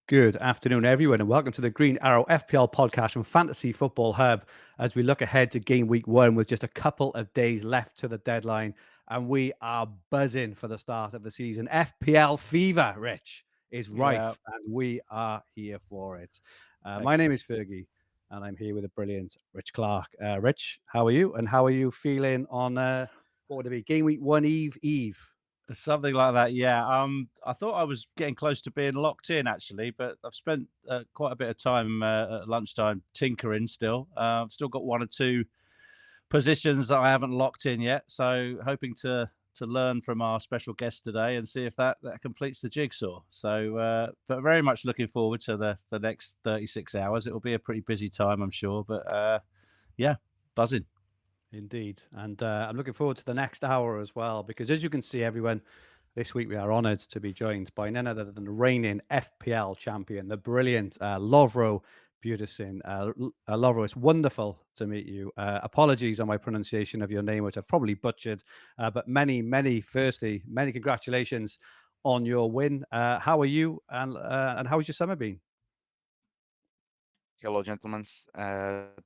Good afternoon, everyone, and welcome to the Green Arrow FPL podcast from Fantasy Football Hub as we look ahead to game week 1 with just a couple of days left to the deadline. And we are buzzing for the start of the season. FPL fever, Rich, is Yeah, rife, and we are here for it. My name excellent. is Fergi, and I'm here with the brilliant Rich Clarke. Rich, how are you? And how are you feeling on, what would it be, game week 1 Eve? Something like that, yeah. I thought I was getting close to being locked in actually, but I've spent quite a bit of time at lunchtime tinkering still. I've still got one or two positions that I haven't locked in yet, so hoping to learn from our special guest today and see if that completes the jigsaw. So, but very much looking forward to the next 36 hours. It will be a pretty busy time, I'm sure, but yeah, buzzing. Indeed. And I'm looking forward to the next hour as well, because as you can see, everyone, this week we are honoured to be joined by none other than the reigning FPL champion, the brilliant Lovro Budisin. Lovro, it's wonderful to meet you. Apologies on my pronunciation of your name, which I've probably butchered, but firstly, many congratulations on your win. How are you, and how has your summer been? Hello, gentlemen.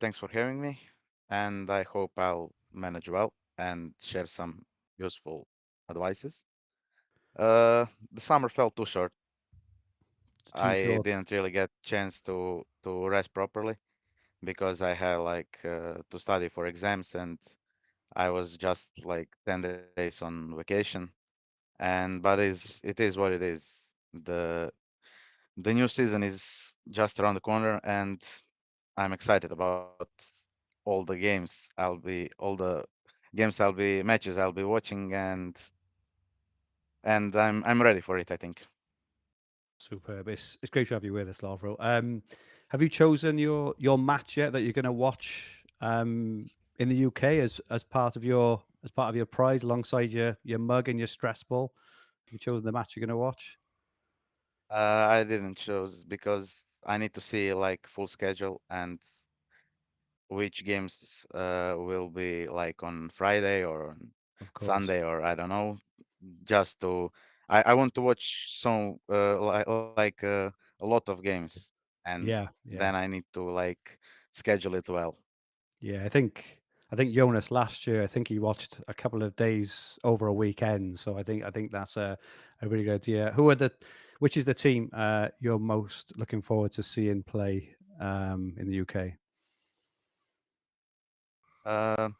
Thanks for having me, and I hope I'll manage well and share some useful advices. The summer felt too short. It's too I short. didn't really get chance to rest properly because I had to study for exams, and I was just like 10 days on vacation. But it is what it is. The new season is just around the corner, and I'm excited about all the matches I'll be watching, and I'm ready for it, I think. Superb. It's great to have you with us, Lavro. Have you chosen your match yet that you're going to watch in the UK as part of your prize alongside your mug and your stress ball? Have you chosen the match you're going to watch? I didn't choose because I need to see like full schedule and which games will be like on Friday or on Of course. Sunday or I don't know. Just to I want to watch some a lot of games, and Yeah, then yeah, I need to like schedule it well. yeah. I think Jonas last year. I think he watched a couple of days over a weekend. So I think that's a really good idea. Which is the team you're most looking forward to seeing play in the UK? Uh,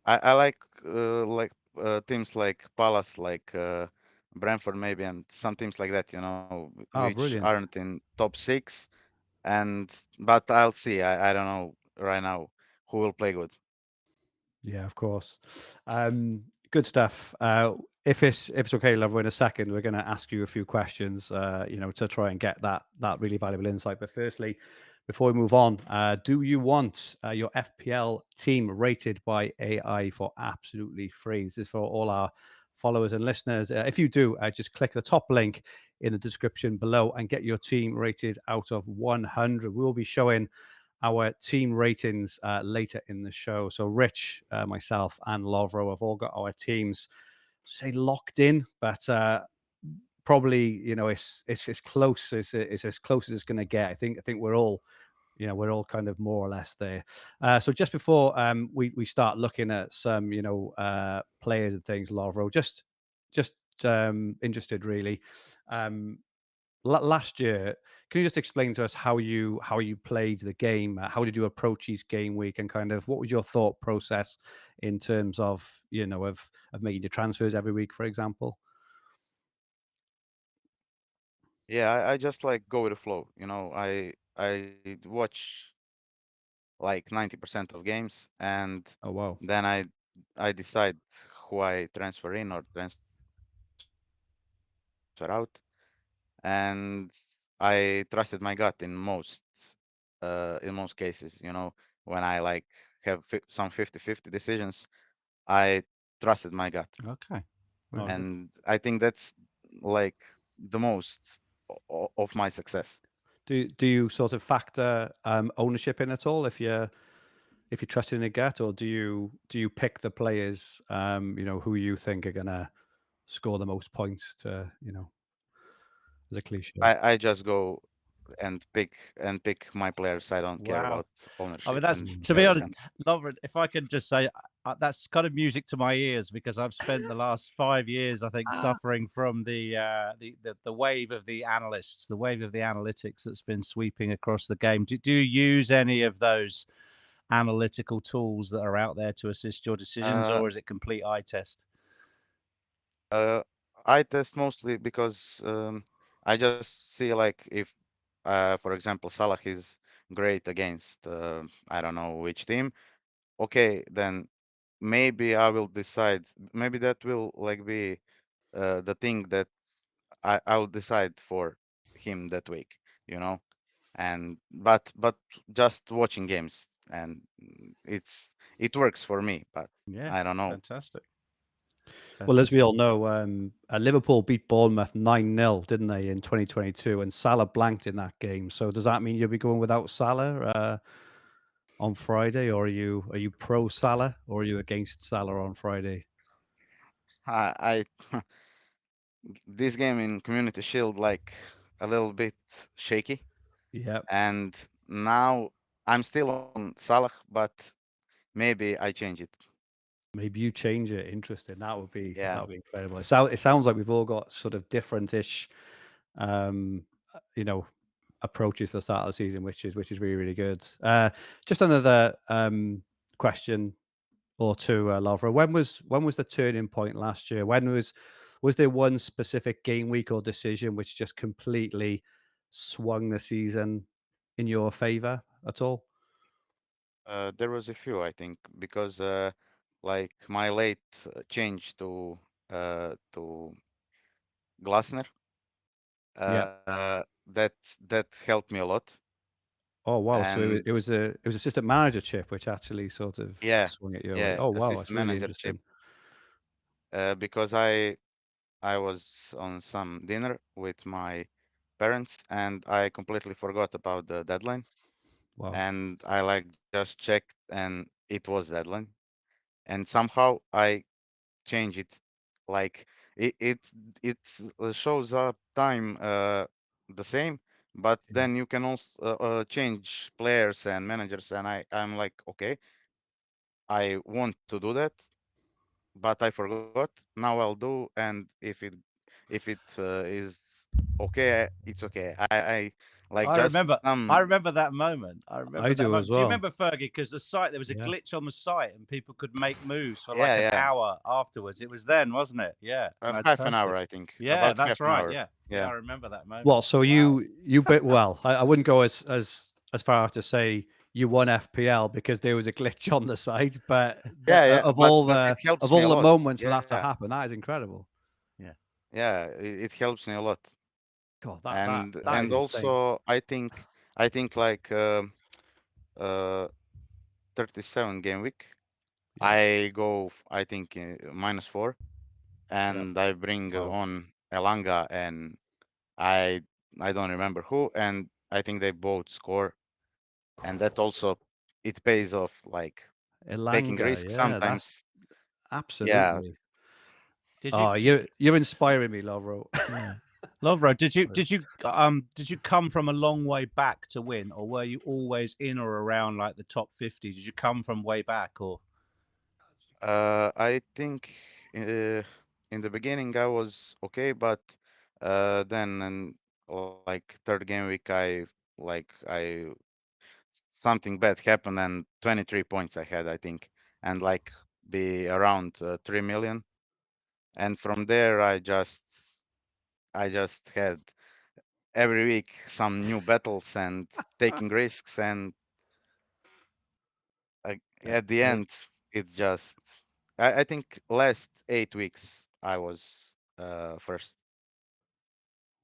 I like teams like Palace, Brentford maybe, and some teams like that, Oh, which brilliant. aren't in top six. And but I'll see. I don't know right now who will play good. Yeah, of course. Good stuff. If it's okay, Lover, in a second, we're going to ask you a few questions, to try and get that really valuable insight. But firstly, before we move on, do you want your FPL team rated by AI for absolutely free? This is for all our followers and listeners. If you do, just click the top link in the description below and get your team rated out of 100. We'll be showing our team ratings later in the show. So Rich, myself, and Lovro have all got our teams say locked in, but probably it's as close as it's as close as it's going to get. I think we're all kind of more or less there. So just before we start looking at some players and things, Lovro, just interested really. Um, last year, can you just explain to us how you played the game? How did you approach each game week, and kind of what was your thought process in terms of of making your transfers every week, for example? Yeah, I just like go with the flow. I watch like 90% of games, and Oh wow, then I decide who I transfer in or transfer out, and I trusted my gut in most cases. When I like have some 50-50 decisions, I trusted my gut, okay, very Nice. good. and I think that's like the most of my success. Do you sort of factor ownership in at all if you're trusting a gut, or do you pick the players who you think are gonna score the most points to as a cliche. I just go and pick my players. I don't care Wow. about I mean, ownership that's, and to be honest, everything. Lovren, if I can just say, that's kind of music to my ears, because I've spent the last 5 years, I think, suffering from the wave of the analysts, the wave of the analytics that's been sweeping across the game. Do you use any of those analytical tools that are out there to assist your decisions, Uh, or is it complete eye test? uh, I test mostly because I just see like if, for example, Salah is great against I don't know which team. Okay, then maybe I will decide. Maybe that will like be the thing that I will decide for him that week. You know, and but just watching games and it works for me. But Yeah, I don't know. fantastic. Well, as we Fantastic. all know, Liverpool beat Bournemouth 9-0, didn't they, in 2022, and Salah blanked in that game. So does that mean you'll be going without Salah on Friday, or are you pro Salah, or are you against Salah on Friday? I this game in Community Shield like a little bit shaky, Yeah, and now I'm still on Salah, but maybe I change it. maybe you change it. Interesting. That would be Yeah. incredible. It sounds like we've all got sort of different-ish, um, you know, approaches to the start of the season, which is really really good. Just another question or two, Lovro. When was the turning point last year? Was there one specific game week or decision which just completely swung the season in your favor at all? There was a few, I think, because like my late change to Glasner, Yeah. that helped me a lot. Oh wow. So And it was assistant manager chip which actually sort of yeah, swung it your way. yeah, Oh wow, that's assistant really manager chip, interesting. because I was on some dinner with my parents and I completely forgot about the deadline. Wow. And I like just checked and it was deadline. And somehow I change it. Like it shows up time the same, but Yeah. then you can also change players and managers. And I'm like, okay, I want to do that, but I forgot. Now I'll do, and if it is okay, it's okay. I like I just remember I some. remember that moment. I I remember that do as moment. Do you well. remember, Fergie? Because the site, there was a Yeah. glitch on the site and people could make moves for like Yeah, an yeah, hour afterwards. It was then, wasn't it? Yeah, half an hour, fantastic. I think, Yeah, about that's half an right. hour. Yeah, yeah, I Yeah, remember that moment. Well, so Wow. you bit well. I wouldn't go as far as to say you won FPL because there was a glitch on the site, but yeah, yeah. of But all but it the helps me a lot. moments for that to Yeah, happen, that is incredible. Yeah. yeah, it helps me a lot. God, that is And insane. also I think like uh 37 game week. Yeah, I go I think -4, yeah. and I bring Wow. on Elanga and I I don't remember who, and I think they both score, and that also it pays off like taking Elanga, risks yeah, that's sometimes. Yeah, absolutely. Did you? Oh, you're inspiring me, Lovro. Yeah. Lovro, did you come from a long way back to win, or were you always in or around like the top 50? Did you come from way back, or? I think in the beginning I was okay, but then in like third game week I something bad happened and 23 points I had, I think, and like be around 3 million. And from there I just had every week some new battles and taking risks, and Yeah, at the end it just I think last 8 weeks I was first.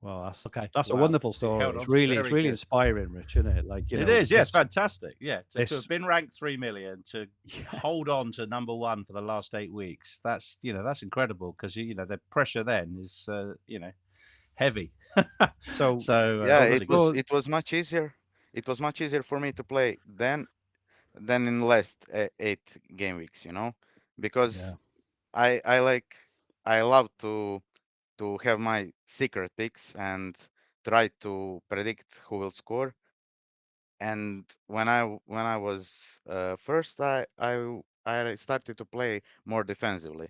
well, Okay, that's a wow. wonderful So you story. held It's on to really it's very really good. inspiring, Rich, isn't it? Like It is, yes, this fantastic. Yeah, to this have been ranked 3 million, to yeah. hold on to number one for the last 8 weeks. That's incredible, because the pressure then is heavy. So So Yeah, so the really good. score, it was much easier. It was much easier for me to play than in last 8 game weeks, because yeah, I love to have my secret picks, and tried to predict who will score. And when I was first, I started to play more defensively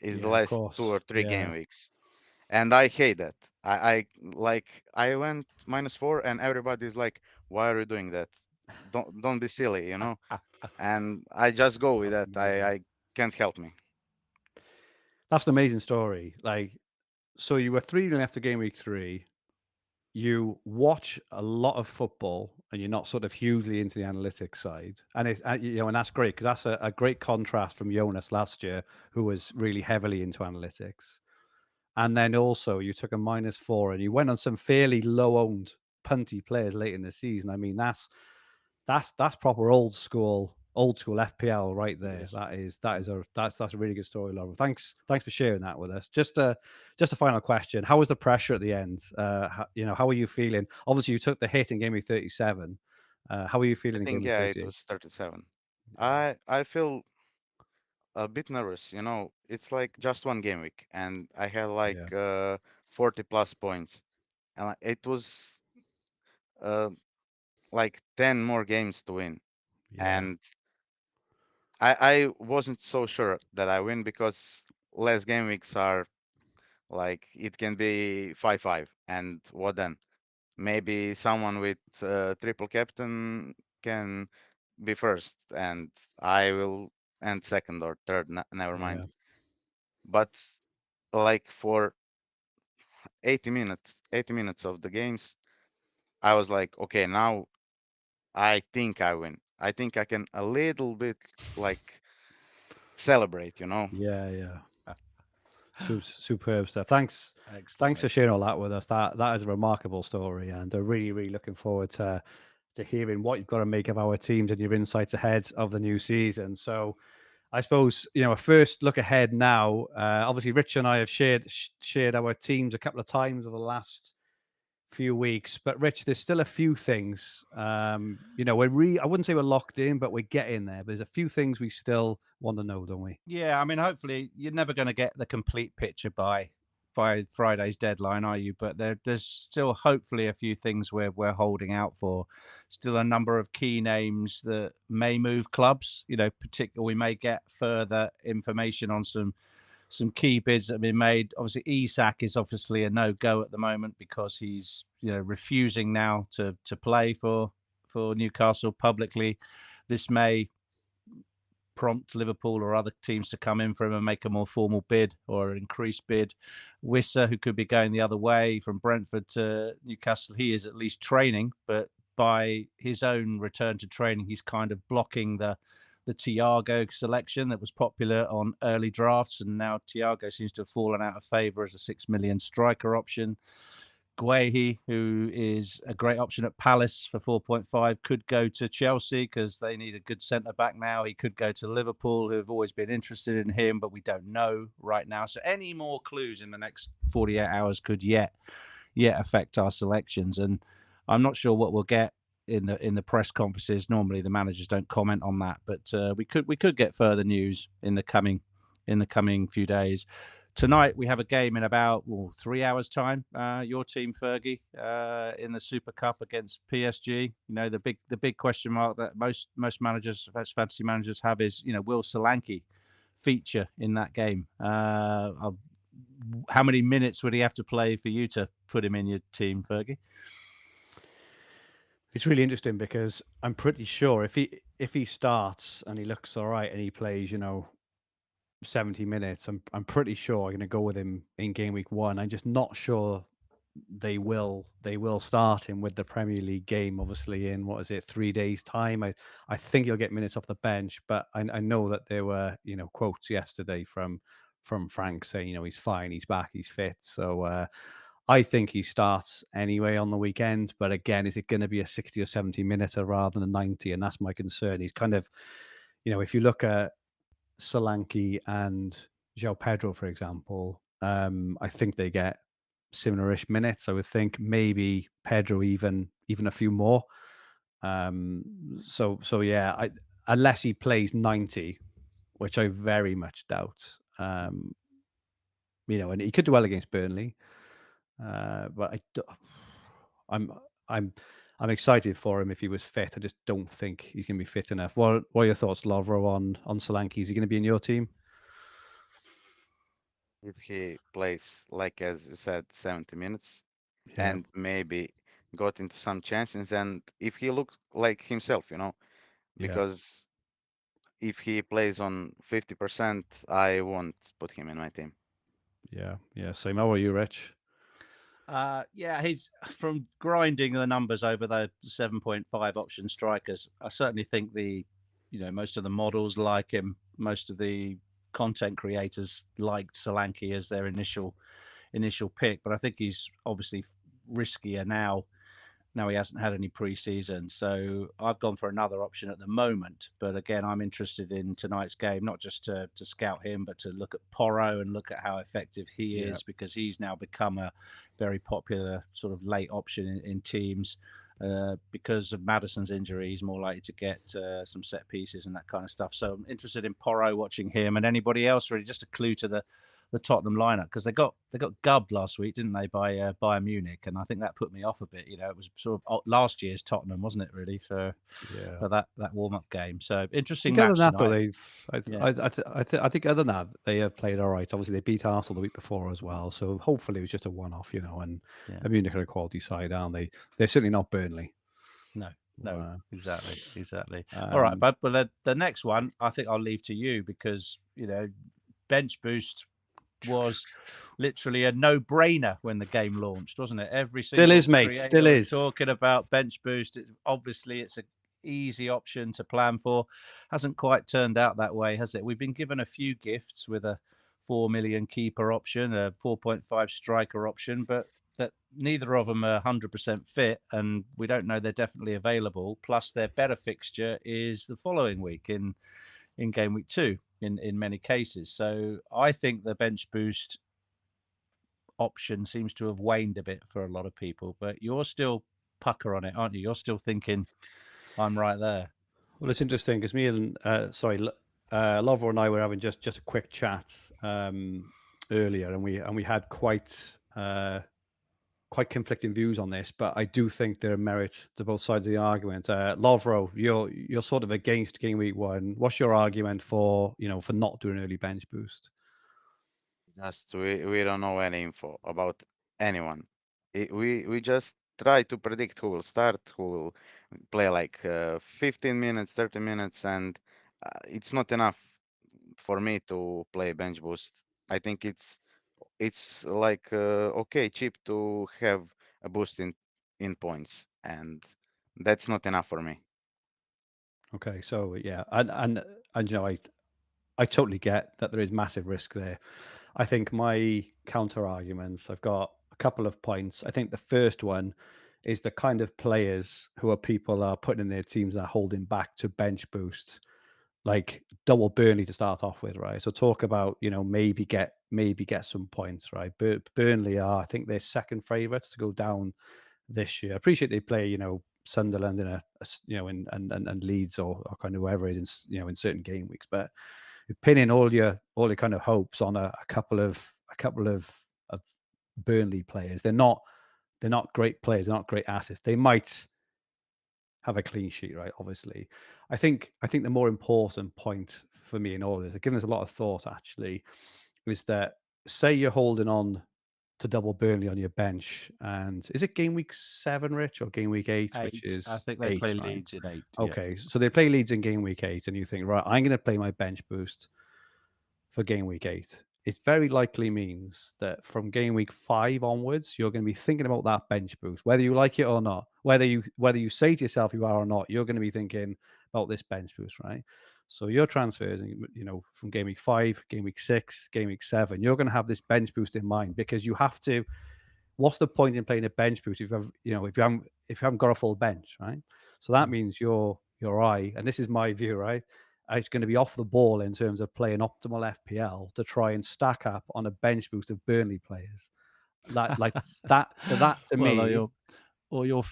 in the Yeah, of last two course. or three game Yeah. weeks, and I hate that. I went -4, and everybody's like, "Why are you doing that? Don't be silly, you know." And I just go with That's that. amazing. I can't help me. That's an amazing story. Like, so you were 3-0 after game week 3. You watch a lot of football, and you're not sort of hugely into the analytics side, and it's and that's great because that's a great contrast from Jonas last year, who was really heavily into analytics. And then also you took a -4 and you went on some fairly low-owned punty players late in the season. I mean, that's proper old school FPL right there. Yes. That's a really good story, Laura. Thanks for sharing that with us. Just a final question. How was the pressure at the end? How are you feeling? Obviously, you took the hit in game week 37. How are you I feeling in game think, week yeah, it 38? was 37. Yeah, I feel a bit nervous. It's like just one game week, and I had like yeah, 40 plus points, and it was uh, like 10 more games to win, yeah, and I wasn't so sure that I win because less game weeks are like it can be 5-5, and what then? Maybe someone with triple captain can be first, and I will end second or third. Never mind. yeah. But like for 80 minutes of the games, I was like, okay, now I think I win. I think I can a little bit like celebrate, you know? Yeah, yeah. Superb stuff. Thanks Excellent, for sharing all that with us. That is a remarkable story, and I'm really, really looking forward to hearing what you've got to make of our teams and your insights ahead of the new season. So, I suppose a first look ahead now. Obviously, Rich and I have shared our teams a couple of times over the last few weeks, but Rich, there's still a few things. I wouldn't say we're locked in, but we're getting there. There's a few things we still want to know, don't we? Yeah, I mean, hopefully you're never going to get the complete picture by Friday's deadline, are you? But there's still hopefully a few things we're holding out for. Still a number of key names that may move clubs. Particularly we may get further information on some key bids that have been made. Obviously, Isak is obviously a no-go at the moment because he's refusing now to play for Newcastle publicly. This may prompt Liverpool or other teams to come in for him and make a more formal bid or an increased bid. Wissa, who could be going the other way from Brentford to Newcastle, he is at least training, but by his own return to training, he's kind of blocking the Thiago selection that was popular on early drafts, and now Thiago seems to have fallen out of favour as a 6 million striker option. Guehi, who is a great option at Palace for 4.5, could go to Chelsea because they need a good centre back now. He could go to Liverpool, who have always been interested in him, but we don't know right now. So any more clues in the next 48 hours could yet affect our selections. And I'm not sure what we'll get in the press conferences. Normally the managers don't comment on that, but we could get further news in the coming few days. Tonight we have a game in about 3 hours' time. Your team, Fergie, in the Super Cup against PSG. The big question mark that most managers, fantasy managers, have is will Solanke feature in that game? How many minutes would he have to play for you to put him in your team, Fergie? It's really interesting because I'm pretty sure if he starts and he looks all right and he plays, 70 minutes, I'm pretty sure I'm going to go with him in game week 1. I'm just not sure they will start him with the Premier League game, obviously in 3 days time. I think he'll get minutes off the bench, but I know that there were quotes yesterday from Frank saying he's fine, he's back, he's fit. So I think he starts anyway on the weekend. But again, is it going to be a 60 or 70 minute rather than a 90? And that's my concern. He's kind of, if you look at Solanke and João Pedro, for example, I think they get similar-ish minutes. I would think maybe Pedro even a few more. So yeah, unless he plays 90, which I very much doubt. And he could do well against Burnley, but I'm I'm I'm excited for him if he was fit. I just don't think he's going to be fit enough. What are your thoughts, Lovro, on Solanke? Is he going to be in your team? If he plays like as you said, 70 minutes, Yeah, and maybe got into some chances, and if he looked like himself, yeah, because if he plays on 50%, I won't put him in my team. yeah. Same. How are you, Rich? Yeah, he's from grinding the numbers over the 7.5 option strikers. I certainly think most of the models like him. Most of the content creators liked Solanke as their initial pick, but I think he's obviously riskier now. Now he hasn't had any pre-season, so I've gone for another option at the moment. But again, I'm interested in tonight's game, not just to scout him, but to look at Porro and look at how effective he is, because he's now become a very popular sort of late option in teams. Because of Maddison's injury, he's more likely to get some set pieces and that kind of stuff. So I'm interested in Porro, watching him, and anybody else really. Just a clue to the Tottenham lineup, because they got gubbed last week, didn't they, by Bayern Munich, and I think that put me off a bit. It was sort of last year's Tottenham, wasn't it, really, for that warm up game. So interesting match Other than that, though, tonight. I think other than that, they have played all right. Obviously, they beat Arsenal the week before as well, so hopefully it was just a one-off, And Munich are a quality side, aren't they? They're certainly not Burnley. No, exactly. All right, but the next one, I think I'll leave to you, because bench boost was literally a no-brainer when the game launched, wasn't it? Every single Still is, mate. creator Still was is. talking about bench boost. Obviously, it's an easy option to plan for. Hasn't quite turned out that way, has it? We've been given a few gifts with a 4 million keeper option, a 4.5 striker option, but that neither of them are 100% fit, and we don't know they're definitely available. Plus, their better fixture is the following week in game week 2 in many cases. So I think the bench boost option seems to have waned a bit for a lot of people, but you're still pucker on it, aren't you? You're still thinking I'm right there. Well, it's interesting because me and Lovro and I were having just a quick chat earlier, and we had quite conflicting views on this, but I do think there are merit to both sides of the argument. Lovro, you're sort of against game week 1. What's your argument for for not doing early bench boost? Just we don't know any info about anyone. We just try to predict who will start, who will play like 15 minutes, 30 minutes, and it's not enough for me to play bench boost. I think it's like okay, cheap to have a boost in points, and that's not enough for me. Okay, so yeah, and I totally get that there is massive risk there. I think my counter arguments, I've got a couple of points. I think the first one is the kind of players who people are putting in their teams that are holding back to bench boosts, like double Burnley to start off with, right? So talk about maybe get some points, right? Burnley are, I think, they're second favourites to go down this year. I appreciate they play Sunderland in and Leeds or kind of whoever it is in certain game weeks, but you're pinning all your kind of hopes on a couple of Burnley players. They're not great players. They're not great assets. They might have a clean sheet, right? Obviously, I think the more important point for me in all of this, I've given this a lot of thought actually, is that say you're holding on to double Burnley on your bench, and is it game week 7, Rich, or game week 8? Which is I think they 8, play right? Leeds in 8. Okay, so they play Leeds in game week 8, and you think, right, I'm going to play my bench boost for game week 8. It very likely means that from game week 5 onwards, you're going to be thinking about that bench boost, whether you like it or not. Whether you say to yourself you are or not, you're going to be thinking about this bench boost, right? So your transfers, from game week 5, game week 6, game week 7, you're going to have this bench boost in mind, because you have to. What's the point in playing a bench boost if you haven't got a full bench, right? So that means your eye, and this is my view, right? It's going to be off the ball in terms of playing optimal FPL to try and stack up on a bench boost of Burnley players. Like that to me. Or you're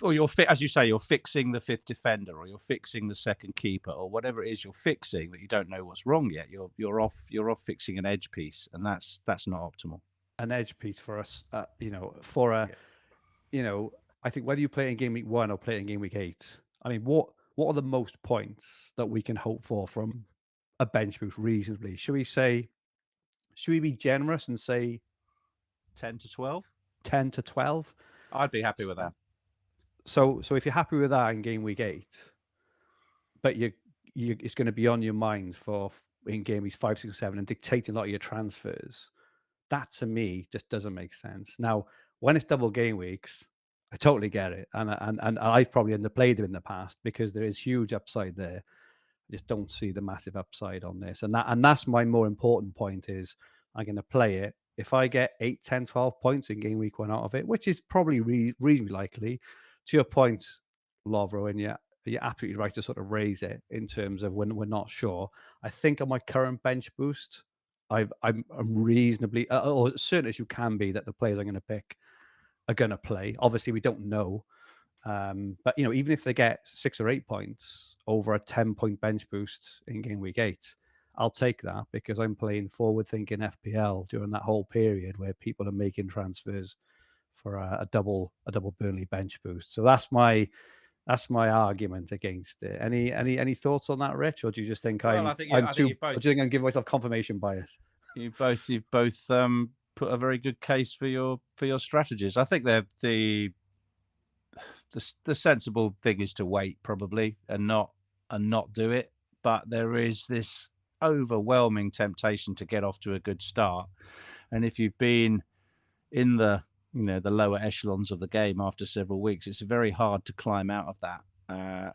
as you say, you're fixing the 5th defender, or you're fixing the 2nd keeper, or whatever it is you're fixing that you don't know what's wrong yet. You're off fixing an edge piece, and that's not optimal. An edge piece for us, I I think whether you play it in game week 1 or play it in game week 8, I mean, what are the most points that we can hope for from a bench boost reasonably? Should we be generous and say 10 to 12? 10 to 12? I'd be happy with that. So if you're happy with that in game week 8, but it's going to be on your mind for in game weeks 5, 6, 7 and dictating a lot of your transfers, that to me just doesn't make sense. Now, when it's double game weeks, I totally get it, and I've probably underplayed them in the past because there is huge upside there. I just don't see the massive upside on this, and that's my more important point. Is I'm going to play it. If I get 8, 10, 12 points in game week 1 out of it, which is probably reasonably likely, to your point, Lovro, and you're absolutely right to sort of raise it in terms of when we're not sure. I think on my current bench boost, I'm reasonably, or as certain as you can be, that the players I'm going to pick are going to play. Obviously, we don't know, but even if they get 6 or 8 points over a 10-point bench boost in game week 8, I'll take that because I'm playing forward-thinking FPL during that whole period where people are making transfers for a double Burnley bench boost. So that's my argument against it. Any thoughts on that, Rich, or do you just think I think you both, or do you think I'm giving myself confirmation bias? You've both put a very good case for your strategies. I think the sensible thing is to wait probably and not do it. But there is this overwhelming temptation to get off to a good start, and if you've been in the the lower echelons of the game after several weeks, it's very hard to climb out of that.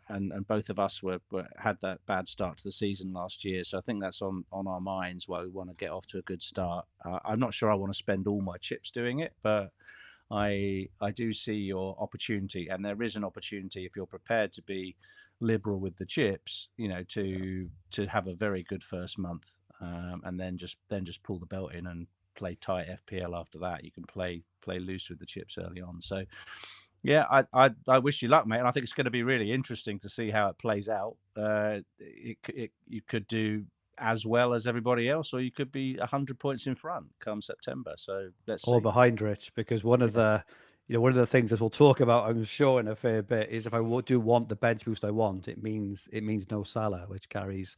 And both of us had that bad start to the season last year, so I think that's on our minds why we want to get off to a good start. I'm not sure I want to spend all my chips doing it, but I do see your opportunity, and there is an opportunity if you're prepared to be liberal with the chips, to have a very good first month, and then just pull the belt in and play tight FPL after that. You can play loose with the chips early on. So yeah, I wish you luck, mate. And I think it's going to be really interesting to see how it plays out. You could do as well as everybody else, or you could be 100 points in front come September. So let's see. Or behind, Rich, because one of the things that we'll talk about, I'm sure, in a fair bit, is if I do want the bench boost I want, it means no Salah, which carries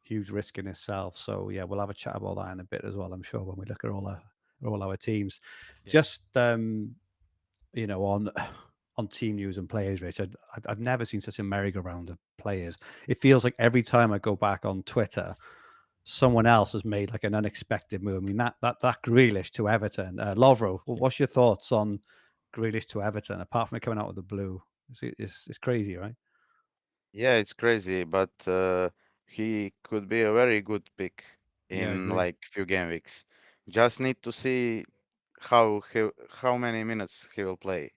huge risk in itself. So yeah, we'll have a chat about that in a bit as well, I'm sure, when we look at all our teams. Yeah. Just on team news and players, Rich, I've never seen such a merry-go-round of players. It feels like every time I go back on Twitter, someone else has made like an unexpected move. I mean, that Grealish to Everton. Lovro, what's your thoughts on Grealish to Everton, apart from it coming out of the blue? It's crazy, right? Yeah, it's crazy, but he could be a very good pick in like few game weeks. Just need to see how many minutes he will play,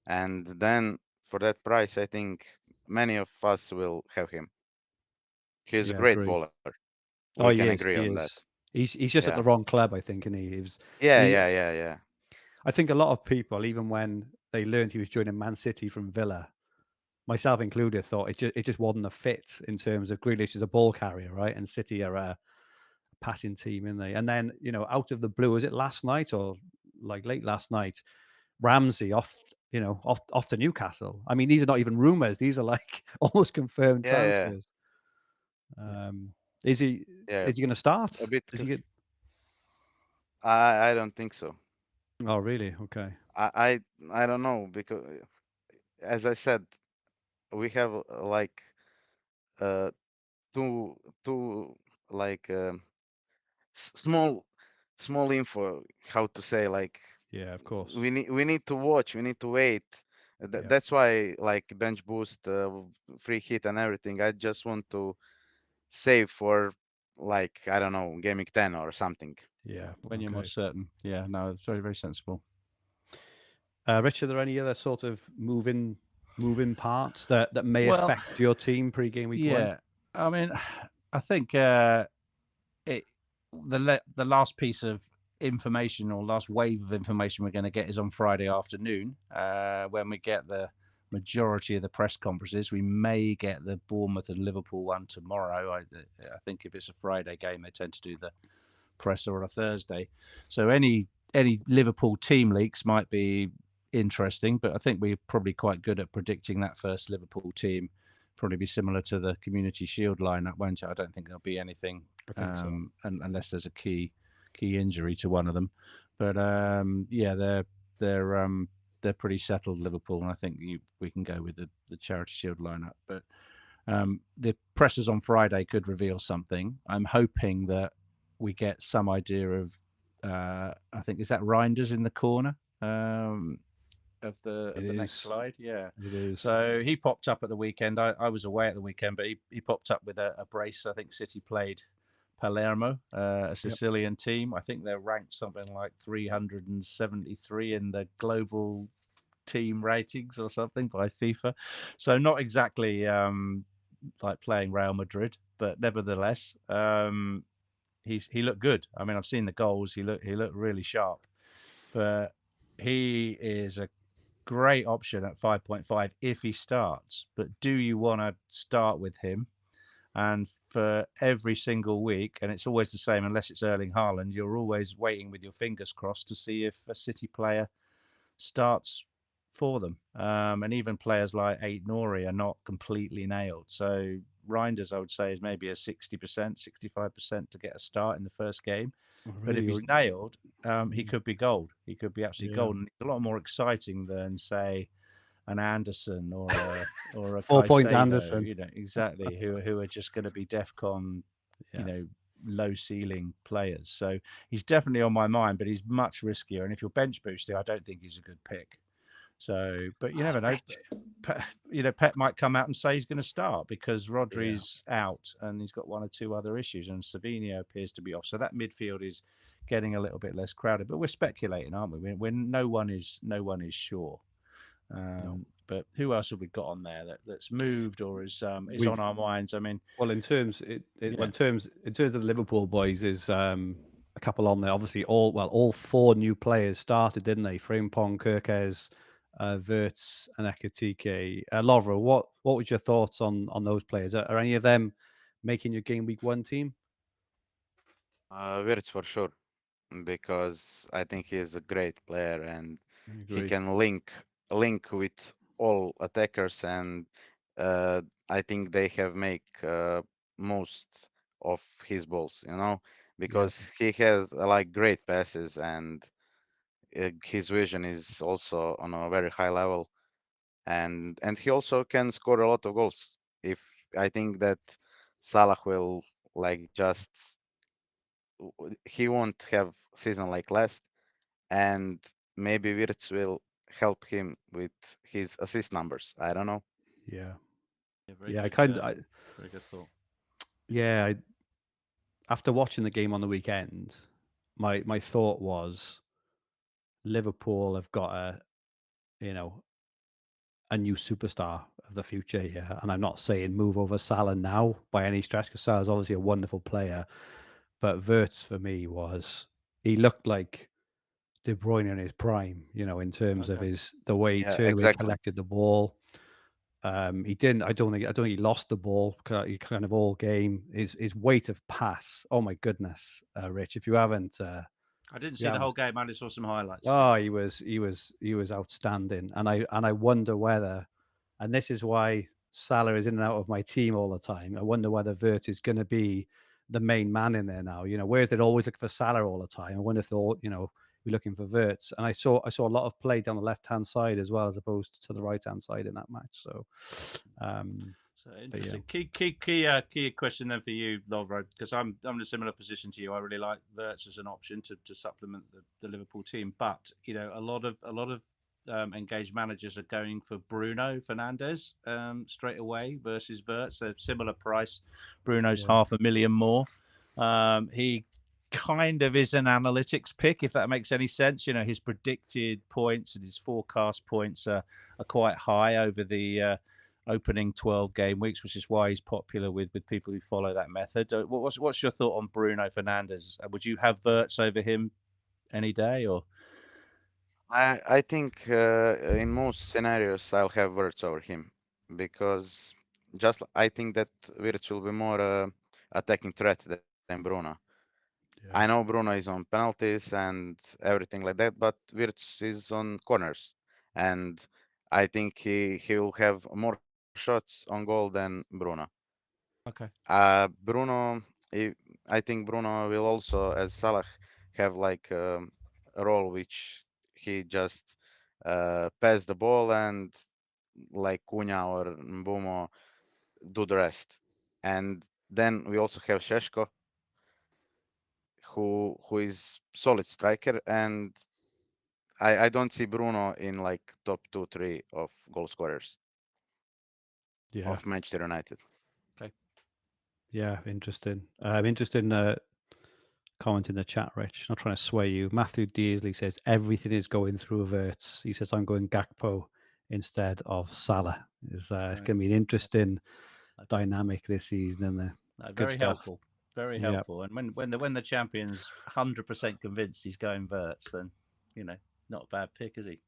and then for that price, I think many of us will have him. He's a great bowler. We can agree on that. He's just at the wrong club, I think, and yeah. I think a lot of people, even when they learned he was joining Man City from Villa, myself included, thought it just wasn't a fit in terms of Grealish as a ball carrier, right? And City are a passing team, aren't they? And then out of the blue, was it last night or like late last night? Ramsey off to Newcastle. I mean, these are not even rumors; these are like almost confirmed transfers. Is he going to start? A bit. I don't think so. Oh, really? Okay. I don't know, because as I said, we have like two like small info, how to say, like, yeah, of course, we need to watch, we need to wait. That's why, like, bench boost, free hit and everything, I just want to save for, like, I don't know, gaming 10 or something. Yeah, when you're more certain. Yeah, no, it's very, very sensible. Rich, are there any other sort of moving parts that may affect your team pre-game week 1? Yeah, I mean, I think the last piece of information, or last wave of information we're going to get, is on Friday afternoon, when we get the majority of the press conferences. We may get the Bournemouth and Liverpool one tomorrow. I think if it's a Friday game, they tend to do the presser on a Thursday. So any Liverpool team leaks might be interesting, but I think we're probably quite good at predicting that first Liverpool team. Probably be similar to the Community Shield lineup, won't it? I don't think there'll be anything, I think so. unless there's a key injury to one of them. But yeah, they're pretty settled, Liverpool, and I think we can go with the Charity Shield lineup. But the pressers on Friday could reveal something. I'm hoping that we get some idea of. I think is that Reinders in the corner of the next slide. Yeah, it is. So he popped up at the weekend. I was away at the weekend, but he popped up with a brace. I think City played Palermo, a Sicilian team. I think they're ranked something like 373 in the global team ratings or something by FIFA. So not exactly like playing Real Madrid, but nevertheless, he looked good. I mean, I've seen the goals. He looked really sharp, but he is a great option at 5.5 if he starts. But do you want to start with him? And for every single week, and it's always the same, unless it's Erling Haaland, you're always waiting with your fingers crossed to see if a City player starts for them. And even players like Ait Nouri are not completely nailed. So Reinders, I would say, is maybe a 60%, 65% to get a start in the first game. But if he's nailed, he could be gold. He could be absolutely gold. And he's a lot more exciting than, say, an Anderson or a 4-point Caicedo, Anderson. you know, exactly, who are just going to be DEFCON, you know, low ceiling players. So he's definitely on my mind, but he's much riskier. And if you're bench boosting, I don't think he's a good pick. So, but you never know. You know, Pep might come out and say he's going to start because Rodri's out and he's got one or two other issues, and Savinho appears to be off. So that midfield is getting a little bit less crowded. But we're speculating, aren't we? When no one is sure. But who else have we got on there that's moved or is on our minds? I mean, well, in terms of the Liverpool boys, is a couple on there. Obviously, all four new players started, didn't they? Frimpong, Kirkes, Wirtz, and Ekitike. Lovro, what was your thoughts on those players? Are any of them making your game week 1 team? Wirtz for sure, because I think he is a great player and he can link with all attackers, and I think they have make most of his balls, you know, because he has like great passes and his vision is also on a very high level, and he also can score a lot of goals. If I think that Salah will like just he won't have season like last, and maybe Wirtz will help him with his assist numbers. I don't know. Yeah, very good thought. Yeah, after watching the game on the weekend, my thought was Liverpool have got a new superstar of the future here. And I'm not saying move over Salah now by any stretch, because Salah's obviously a wonderful player. But Wirtz for me he looked like De Bruyne in his prime, in terms of the way he turned, the way he collected the ball. He didn't. I don't think he lost the ball. He kind of all game. His weight of pass. Oh my goodness, Rich! If you haven't, I didn't see the whole game. I just saw some highlights. Oh, he was outstanding, and I wonder whether, and this is why Salah is in and out of my team all the time. I wonder whether Wirtz is going to be the main man in there now. Whereas they'd always look for Salah all the time. I wonder if they'll be looking for Wirtz. And I saw a lot of play down the left hand side as well, as opposed to the right hand side in that match. So, so interesting. Key question then for you, Lovro, because I'm in a similar position to you. I really like Wirtz as an option to supplement the Liverpool team, but a lot of engaged managers are going for Bruno Fernandes straight away versus Wirtz. So similar price. Bruno's $500,000 more. He kind of is an analytics pick, if that makes any sense. His predicted points and his forecast points are quite high over the opening 12 game weeks, which is why he's popular with people who follow that method. What's your thought on Bruno Fernandes? Would you have Wirtz over him any day, or? I think in most scenarios I'll have Wirtz over him, because I think that Wirtz will be more attacking threat than Bruno. I know Bruno is on penalties and everything like that, but Wirtz is on corners, and I think he will have more shots on goal than Bruno. Okay. Bruno, I think Bruno will also, as Salah, have like a role which he just pass the ball and like Cunha or Mbumo do the rest. And then we also have Sheshko, who is solid striker, and I don't see Bruno in like top 2, 3 of goal scorers Yeah, of Manchester United. Okay. yeah, interesting. Interesting comment in the chat, Rich. Not trying to sway you. Matthew Deasley says everything is going through Verts. He says I'm going Gakpo instead of Salah. It's going to be an interesting dynamic this season, isn't there? No, Good very stuff. helpful. Very Yeah. helpful. And when the champion's 100% convinced he's going Verts, then not a bad pick, is he?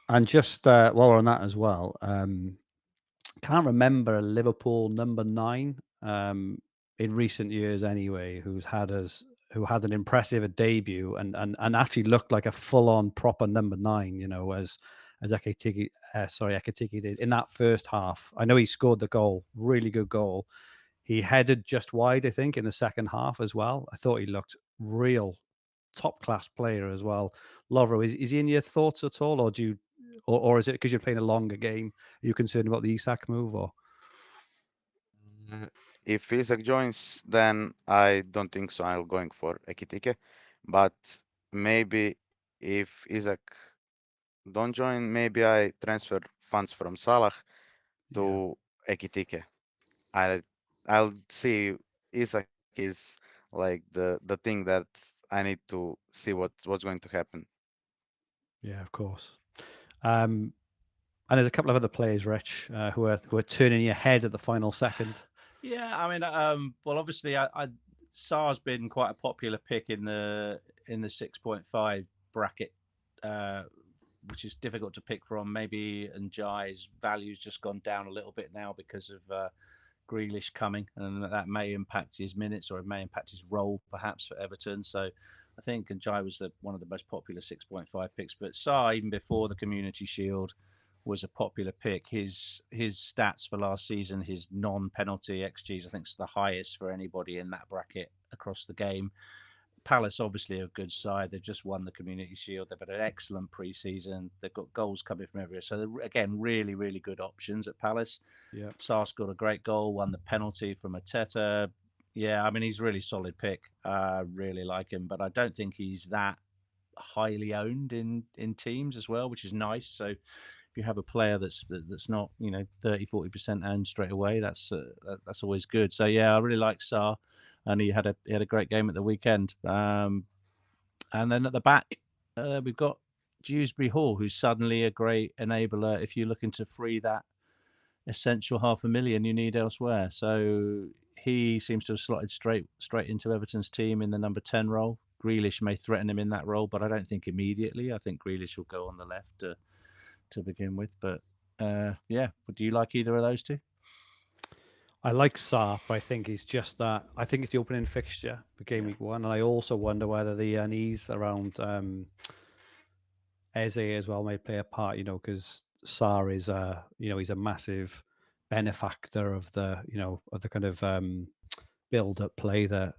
And just while we're on that as well, can't remember a Liverpool number 9 in recent years anyway, who had an impressive debut and actually looked like a full-on proper number 9, as Ekitike did in that first half. I know he scored the goal, really good goal. He headed just wide, I think, in the second half as well. I thought he looked real top-class player as well. Lovro, is he in your thoughts at all, or do you, or is it because you're playing a longer game? Are you concerned about the Isak move, or? If Isaac joins, then I don't think so. I'm going for Ekitike, but maybe if Isaac don't join, maybe I transfer funds from Salah to Ekitike. I'll see Isaac is like the thing that I need to see what's going to happen. Yeah, of course. And there's a couple of other players, Rich, who are turning your head at the final second. Yeah, I mean, well, obviously, Sar's been quite a popular pick in the 6.5 bracket, which is difficult to pick from. Maybe Njai's value's just gone down a little bit now because of Grealish coming, and that may impact his minutes or it may impact his role perhaps for Everton. So I think Njai was one of the most popular 6.5 picks. But Sar, even before the Community Shield, was a popular pick. His stats for last season, his non-penalty XGs, I think, is the highest for anybody in that bracket across the game. Palace obviously a good side. They've just won the Community Shield. They've had an excellent pre-season. They've got goals coming from everywhere. So again, really, really good options at Palace. Yeah. Sarr scored a great goal, won the penalty from Arteta. Yeah, I mean, he's a really solid pick. I really like him, but I don't think he's that highly owned in teams as well, which is nice. So if you have a player that's not 30-40% owned straight away, that's always good. So yeah, I really like Sarr, and he had a great game at the weekend. And then at the back, we've got Dewsbury Hall, who's suddenly a great enabler if you're looking to free that essential $500,000 you need elsewhere. So he seems to have slotted straight into Everton's team in the number 10 role. Grealish may threaten him in that role, but I don't think immediately. I think Grealish will go on the left to begin with. But yeah, do you like either of those two? I like Sarr, but I think he's just that. I think it's the opening fixture for game week 1, and I also wonder whether the unease around Eze as well may play a part. Because Sarr is he's a massive benefactor of the kind of build-up play that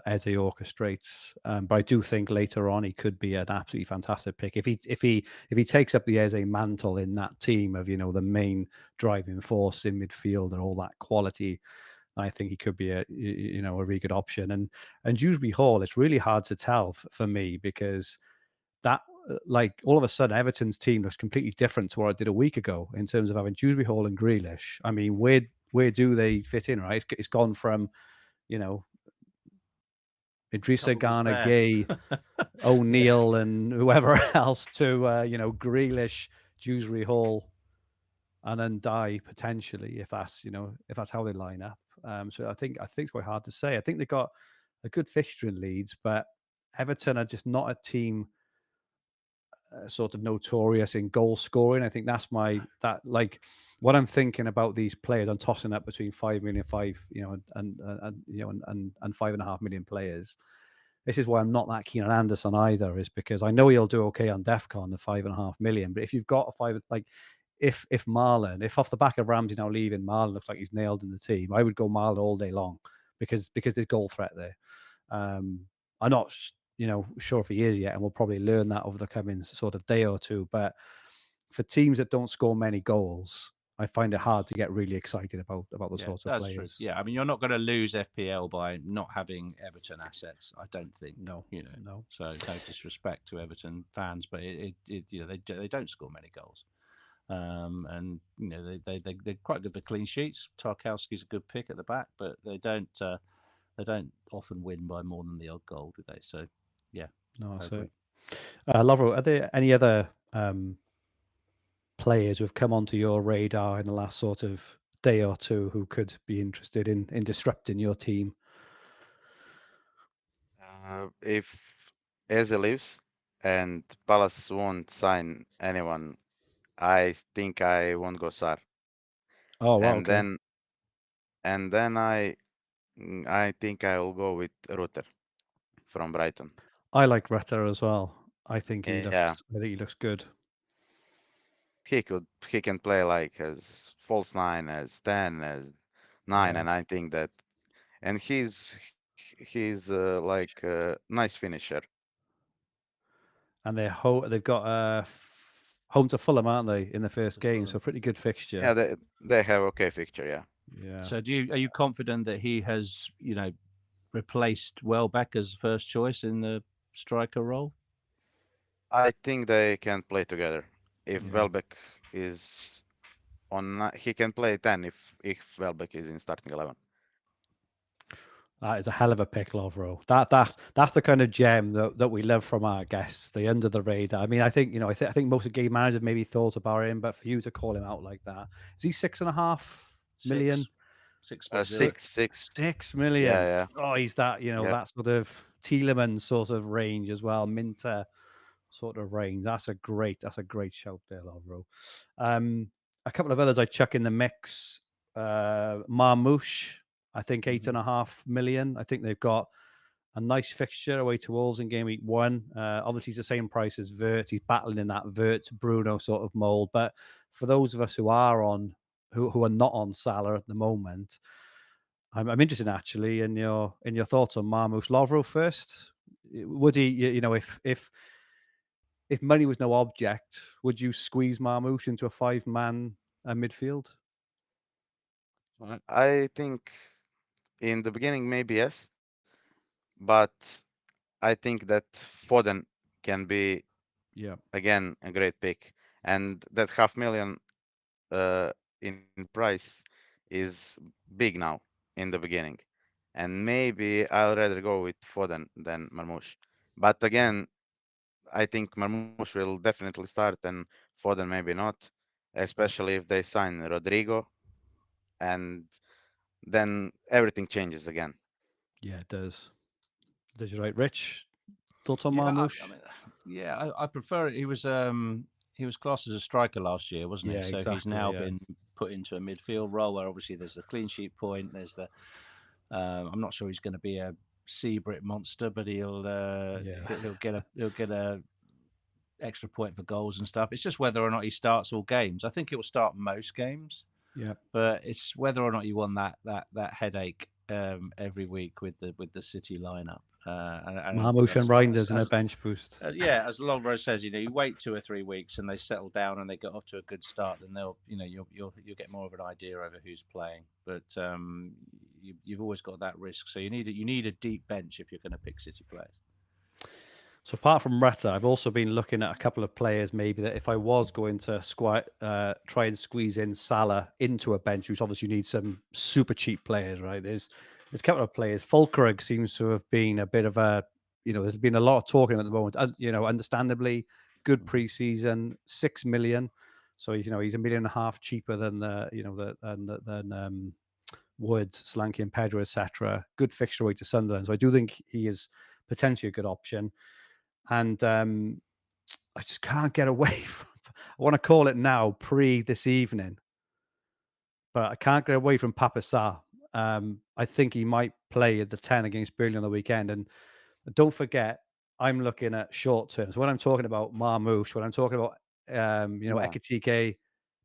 Eze orchestrates. But I do think later on he could be an absolutely fantastic pick if he takes up the Eze mantle in that team of the main driving force in midfield and all that quality. I think he could be a really good option. And Dewsbury Hall, it's really hard to tell for me because that all of a sudden Everton's team looks completely different to what it did a week ago in terms of having Dewsbury Hall and Grealish. I mean, where do they fit in? Right, it's gone from Idrissa Gana, Gay, O'Neill, and whoever else to Grealish, Dewsbury Hall, and then Dye potentially if that's how they line up. So I think it's quite hard to say. I think they've got a good fixture in Leeds, but Everton are just not a team sort of notorious in goal scoring. I think that's what I'm thinking about these players. I'm tossing up between 5 million, and 5.5 million players. this is why I'm not that keen on Anderson either, is because I know he'll do okay on DEFCON, the 5.5 million. But if you've got a five, like if Marlon, if off the back of Ramsey now leaving, Marlon looks like he's nailed in the team, I would go Marlon all day long because there's goal threat there. I'm not sure if he is yet, and we'll probably learn that over the coming sort of day or two. But for teams that don't score many goals, I find it hard to get really excited about the sorts of that's players. true. Yeah, I mean, you're not going to lose FPL by not having Everton assets. I don't think. No. So no disrespect to Everton fans, but they don't score many goals, and they're quite good for clean sheets. Tarkowski's a good pick at the back, but they don't often win by more than the odd goal, do they? So yeah. No, so Lovro, are there any other players who have come onto your radar in the last sort of day or two who could be interested in disrupting your team? If Eze leaves and Palace won't sign anyone, I think I won't go Sar. Oh, wow, And okay. then I think I will go with Rutter from Brighton. I like Rutter as well. I think he Yeah. looks good. He can play like as false 9, as 10, as 9, Yeah. and I think that, and he's like a nice finisher. And they've got home to Fulham, aren't they, in the first game? So pretty good fixture. Yeah, they have okay fixture. Yeah. Yeah. So are you confident that he has replaced Welbeck as first choice in the striker role? I think they can play together. If Yeah. Welbeck is on, he can play 10 if Welbeck is in starting 11. That is a hell of a pick, Lovro. That's the kind of gem that we love from our guests, the under the radar. I mean, I think I think most of game managers maybe thought about him, but for you to call him out like that, is he 6.5 million? 6 million. Yeah. Oh, he's that that sort of Tielemans sort of range as well, Minter sort of range. That's a great shout there, Lovro. A couple of others I chuck in the mix. Marmouche, I think 8.5 million. I think they've got a nice fixture away to Wolves in game week 1. Obviously, he's the same price as Vert. He's battling in that Vert Bruno sort of mold. But for those of us who are not on Salah at the moment, I'm interested actually in your thoughts on Marmouche. Lovro first. Would he, if money was no object, would you squeeze Marmouche into a 5-man midfield? I think in the beginning maybe yes, but I think that Foden can be again a great pick, and that 500,000 in price is big now in the beginning, and maybe I'll rather go with Foden than Marmouche. But again, I think Marmouche will definitely start and Foden maybe not, especially if they sign Rodrigo, and then everything changes again. Yeah, it does. Does you right, Rich? Thoughts on Yeah, Marmouche? I prefer it. He was classed as a striker last year, wasn't he? Yeah, So he's exactly, now yeah. been put into a midfield role where obviously there's the clean sheet point. There's the I'm not sure he's going to be a Seabrit monster, but he'll get a extra point for goals and stuff. It's just whether or not he starts all games. I think he will start most games. Yeah. But it's whether or not you want that headache every week with the City lineup. Marmouche and Reinders and a bench boost. As Lovro says, you wait 2 or 3 weeks and they settle down and they get off to a good start, then you'll get more of an idea over who's playing. But you've always got that risk, so you need a deep bench if you're going to pick City players. So apart from Retta, I've also been looking at a couple of players maybe that if I was going to try and squeeze in Salah into a bench, which obviously needs some super cheap players, right? There's a couple of players. Fulkrug seems to have been a bit of a, there's been a lot of talking at the moment. Understandably, good preseason, 6 million. So he's $1.5 million cheaper than than Woods, Solanke, and Pedro, etc. Good fixture away to Sunderland. So I do think he is potentially a good option. And I just can't get away from. I want to call it now, pre this evening, but I can't get away from Papa Sarr. I think he might play at the 10 against Burnley on the weekend, and don't forget, I'm looking at short terms. When I'm talking about Marmoush, when I'm talking about Yeah. Ekitike,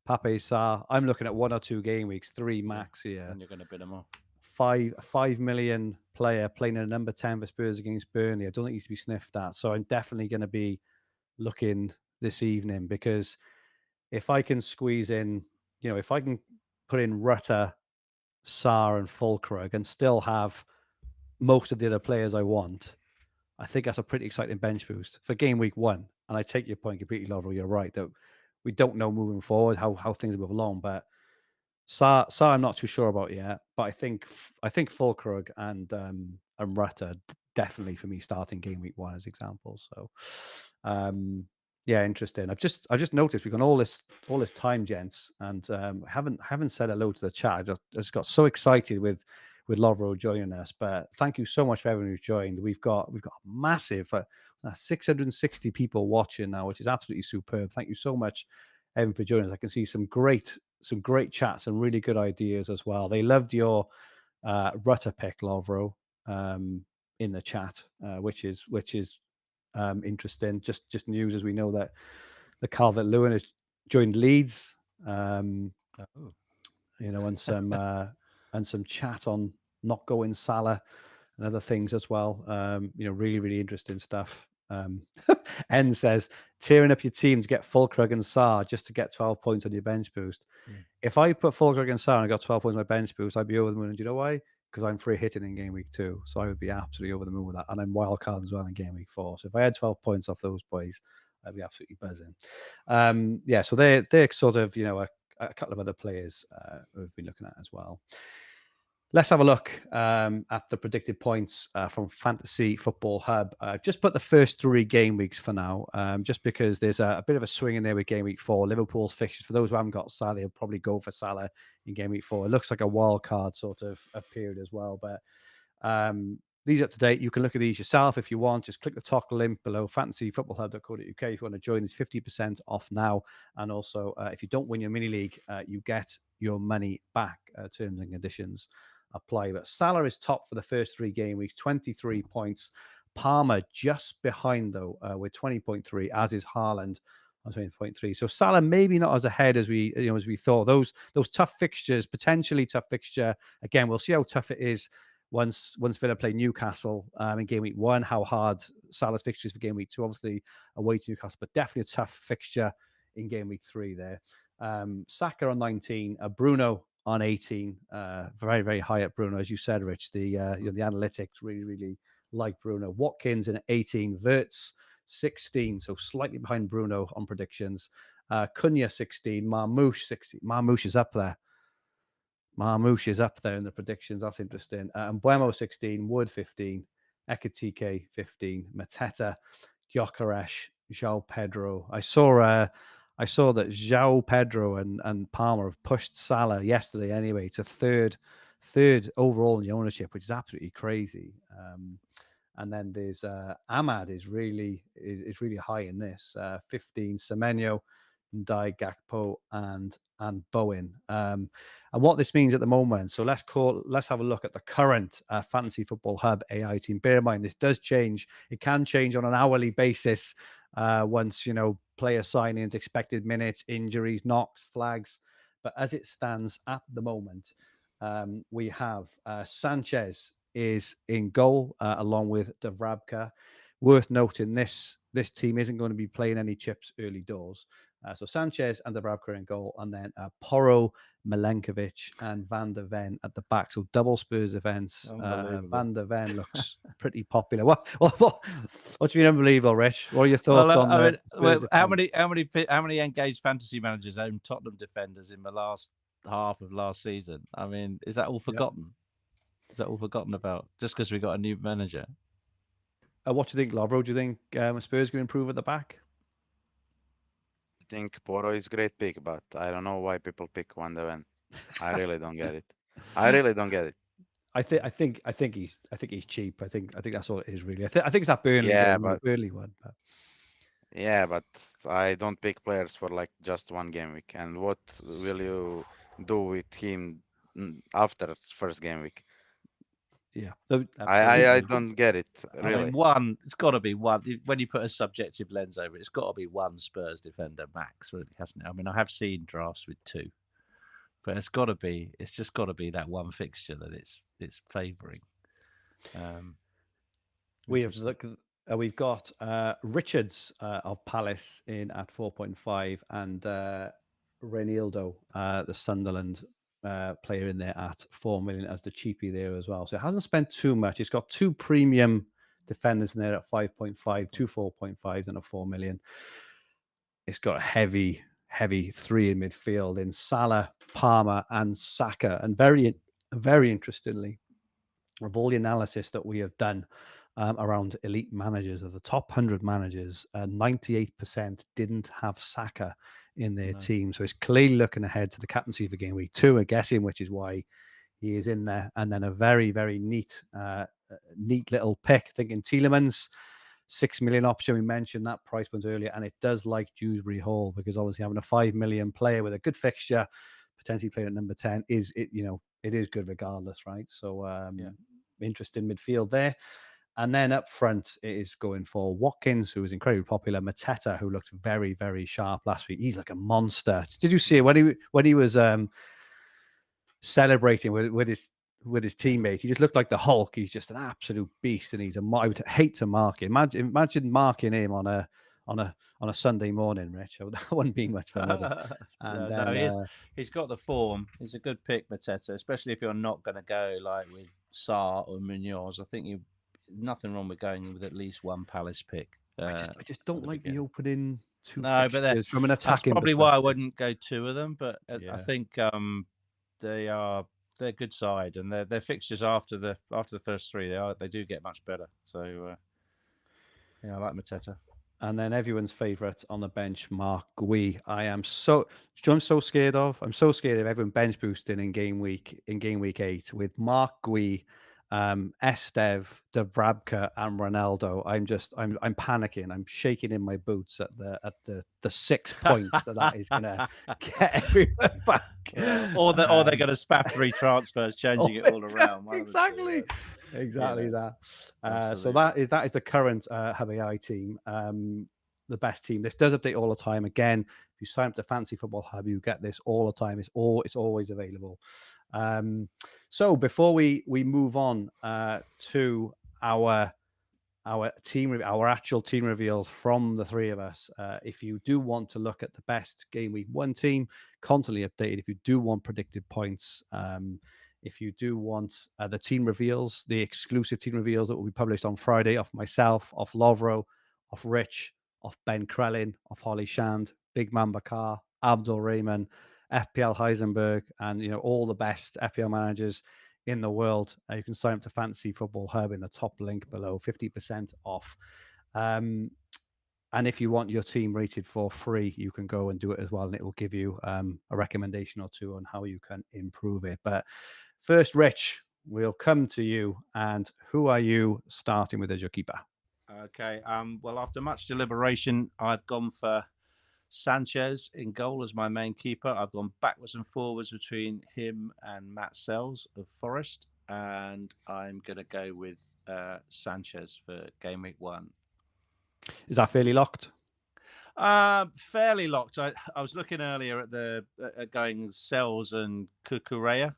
Pape Sarr, I'm looking at 1 or 2 game weeks, 3 max here. And you're going to bid them all. 5 million player playing a number 10 for Spurs against Burnley. I don't think he's to be sniffed at. So I'm definitely going to be looking this evening, because if I can squeeze in, if I can put in Rutter, Sarr, and Fulkrug and still have most of the other players I want, I think that's a pretty exciting bench boost for game week 1. And I take your point completely, Lovro. You're right that we don't know moving forward how things move along, but Sarr, I'm not too sure about yet, but I think Fulkrug and Rutter definitely for me starting game week 1 as examples. So, yeah, interesting. I've just noticed we've got all this time, gents, and haven't said hello to the chat. I just got so excited with Lovro joining us. But thank you so much for everyone who's joined. We've got massive 660 people watching now, which is absolutely superb. Thank you so much, Evan, for joining us. I can see some great chats and really good ideas as well. They loved your Rutter pick, Lovro, in the chat, which is interesting. Just news, as we know that the Calvert-Lewin has joined Leeds. And some chat on not going Salah and other things as well. Really, really interesting stuff. N says, tearing up your team to get Fulkrug and Sarr just to get 12 points on your bench boost. If I put Fulkrug and Sarr and I got 12 points on my bench boost, I'd be over the moon. And do you know why? Because I'm free hitting in game week 2. So I would be absolutely over the moon with that. And I'm wild card as well in game week 4. So if I had 12 points off those boys, I'd be absolutely buzzing. So they're sort of, a couple of other players we've been looking at as well. Let's have a look at the predicted points from Fantasy Football Hub. I've just put the first 3 game weeks for now, just because there's a bit of a swing in there with game week 4. Liverpool's fixtures, for those who haven't got Salah, they'll probably go for Salah in game week 4. It looks like a wild card sort of a period as well. But these are up to date. You can look at these yourself if you want. Just click the top link below, fantasyfootballhub.co.uk. If you want to join, it's 50% off now. And also, if you don't win your mini league, you get your money back. Terms and conditions apply. But Salah is top for the first 3 game weeks, 23 points. Palmer just behind, though, with 20.3, as is Haaland on 20.3. So Salah maybe not as ahead as we thought. Those tough fixtures, potentially tough fixture. Again, we'll see how tough it is once Villa play Newcastle in game week 1, how hard Salah's fixtures for game week 2, obviously away to Newcastle, but definitely a tough fixture in game week 3 there. Saka on 19, Bruno on 18, very, very high at Bruno, as you said, Rich. The analytics really, really like Bruno. Watkins in at 18, Wirtz 16, so slightly behind Bruno on predictions. Cunha 16, Marmoush 16. Marmoush is up there. Marmoush is up there in the predictions. That's interesting. And Buemo 16, Wood 15, Ekitike 15, Mateta, Gyökeres, João Pedro. I saw that João Pedro and Palmer have pushed Salah yesterday anyway to third overall in the ownership, which is absolutely crazy. And then there's Ahmad is really high in this. 15, Semenyo, Dai, Gakpo, and Bowen. And what this means at the moment. So let's have a look at the current Fantasy Football Hub AI team. Bear in mind, this does change. It can change on an hourly basis once player signings, expected minutes, injuries, knocks, flags. But as it stands at the moment, we have Sanchez is in goal along with Davrabka. Worth noting, this team isn't going to be playing any chips early doors. So Sanchez and Davrabka in goal, and then Porro, Milenkovic, and Van der Ven at the back. So double Spurs events. Van der Ven looks pretty popular. What's been unbelievable, Rich? What are your thoughts on how many engaged fantasy managers own Tottenham defenders in the last half of last season? I mean, is that all forgotten? Yep. Is that all forgotten about just because we got a new manager? What do you think, Lovro? Do you think Spurs can improve at the back? I think Porro is a great pick, but I don't know why people pick Van der Ven. I really don't get it. I really don't get it. I think he's cheap. I think that's all it is really. I think it's that Burnley game, Burnley one. But... Yeah, but I don't pick players for like just one game week. And what will you do with him after first game week? Yeah. I don't get it I really. mean, one. It's got to be one. When you put a subjective lens over it, it's got to be one Spurs defender max, really, hasn't it? I mean, I have seen drafts with two, but it's got to be. It's just got to be that one fixture that it's favouring. We've got Richards of Palace in at 4.5 and Reinildo, the Sunderland player, in there at 4 million as the cheapie there as well. So it hasn't spent too much. It's got two premium defenders in there at 5.5, two 4.5s and a 4 million. It's got a heavy three in midfield in Salah, Palmer and Saka. And very interestingly, of all the analysis that we have done around elite managers, of the top 100 managers, 98% didn't have Saka in their team. So it's clearly looking ahead to the captaincy for game week 2, I'm guessing, which is why he is in there. And then a very neat little pick, thinking Tielemans, 6 million option. We mentioned that price point earlier, and it does like Dewsbury Hall, because obviously having a 5 million player with a good fixture, potentially playing at number 10, it is good regardless, right? So interesting midfield there. And then up front, it is going for Watkins, who is incredibly popular. Mateta, who looked very sharp last week. He's like a monster. Did you see it when he was celebrating with his teammates? He just looked like the Hulk. He's just an absolute beast, and I would hate to mark him. Imagine marking him on a Sunday morning, Rich. That wouldn't be much fun, would it? And he's got the form. He's a good pick, Mateta, especially if you're not going to go like with Sarr or Munoz. I think nothing wrong with going with at least one Palace pick. I just don't like the opening two but from an attacking. That's probably why I wouldn't go two of them. But I think they're a good side, and their fixtures after the first three, they do get much better. So I like Mateta. And then everyone's favourite on the bench, Mark Gui. I'm so scared of. I'm so scared of everyone bench boosting in game week 8 with Mark Gui, Estev, Dubravka, and Ronaldo. I'm panicking. I'm shaking in my boots at the 6 point that is going to get everyone back. Or they're going to spaff 3 transfers, changing it all around. Exactly that. So that is the current Hub AI team. The best team. This does update all the time. Again, if you sign up to Fantasy Football Hub, you get this all the time. It's always available. So before we move on to our actual team reveals from the three of us, if you do want to look at the best game week 1 team, constantly updated, if you do want predicted points, if you do want the team reveals, the exclusive team reveals that will be published on Friday, off myself, off Lovro, off Rich, off Ben Krellin, off Holly Shand, Big Man Bakar, Abdul Rahman, FPL Heisenberg, and all the best FPL managers in the world, you can sign up to Fantasy Football Hub in the top link below, 50% off. And if you want your team rated for free, you can go and do it as well, and it will give you a recommendation or two on how you can improve it. But first, Rich, we'll come to you. And who are you starting with as your keeper? Okay. Well, after much deliberation, I've gone for Sanchez in goal as my main keeper. I've gone backwards and forwards between him and Matt Sells of Forest, and I'm going to go with Sanchez for game week 1. Is that fairly locked? Fairly locked. I was looking earlier at going Sells and Cucurella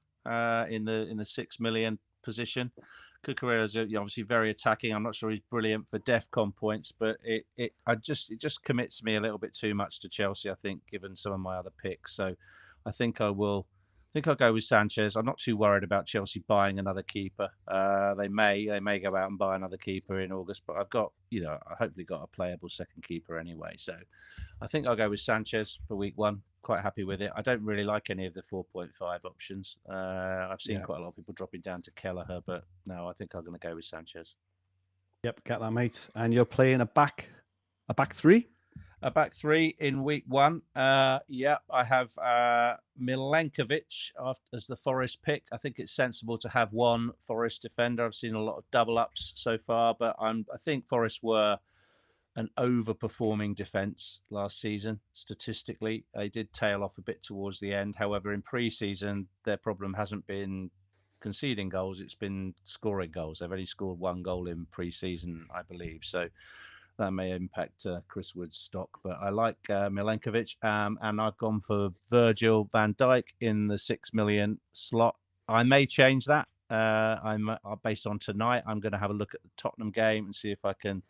in the 6 million position. Cucurella is obviously very attacking. I'm not sure he's brilliant for DEFCON points, but it just commits me a little bit too much to Chelsea, I think, given some of my other picks. So I think I'll go with Sanchez. I'm not too worried about Chelsea buying another keeper. They may go out and buy another keeper in August, but I've got I hopefully got a playable second keeper anyway. So I think I'll go with Sanchez for week 1. Quite happy with it. I don't really like any of the 4.5 options. I've seen quite a lot of people dropping down to Kelleher, but no, I think I'm going to go with Sanchez. Yep, get that, mate. And you're playing a back 3? A back 3 in week 1. I have Milenkovic as the Forest pick. I think it's sensible to have one Forest defender. I've seen a lot of double ups so far, but I think Forest were an overperforming defence last season. Statistically, they did tail off a bit towards the end. However, in pre-season, their problem hasn't been conceding goals, it's been scoring goals. They've only scored 1 goal in pre-season, I believe. So that may impact Chris Wood's stock. But I like Milenkovic, and I've gone for Virgil van Dijk in the 6 million slot. I may change that. I'm based on tonight. I'm going to have a look at the Tottenham game and see if I can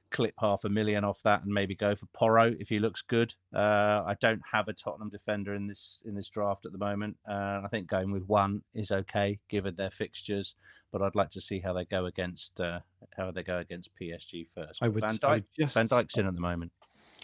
clip 500,000 off that and maybe go for Porro if he looks good. I don't have a Tottenham defender in this draft at the moment. I think going with one is okay given their fixtures, but I'd like to see how they go against PSG first. Van Dijk's in at the moment.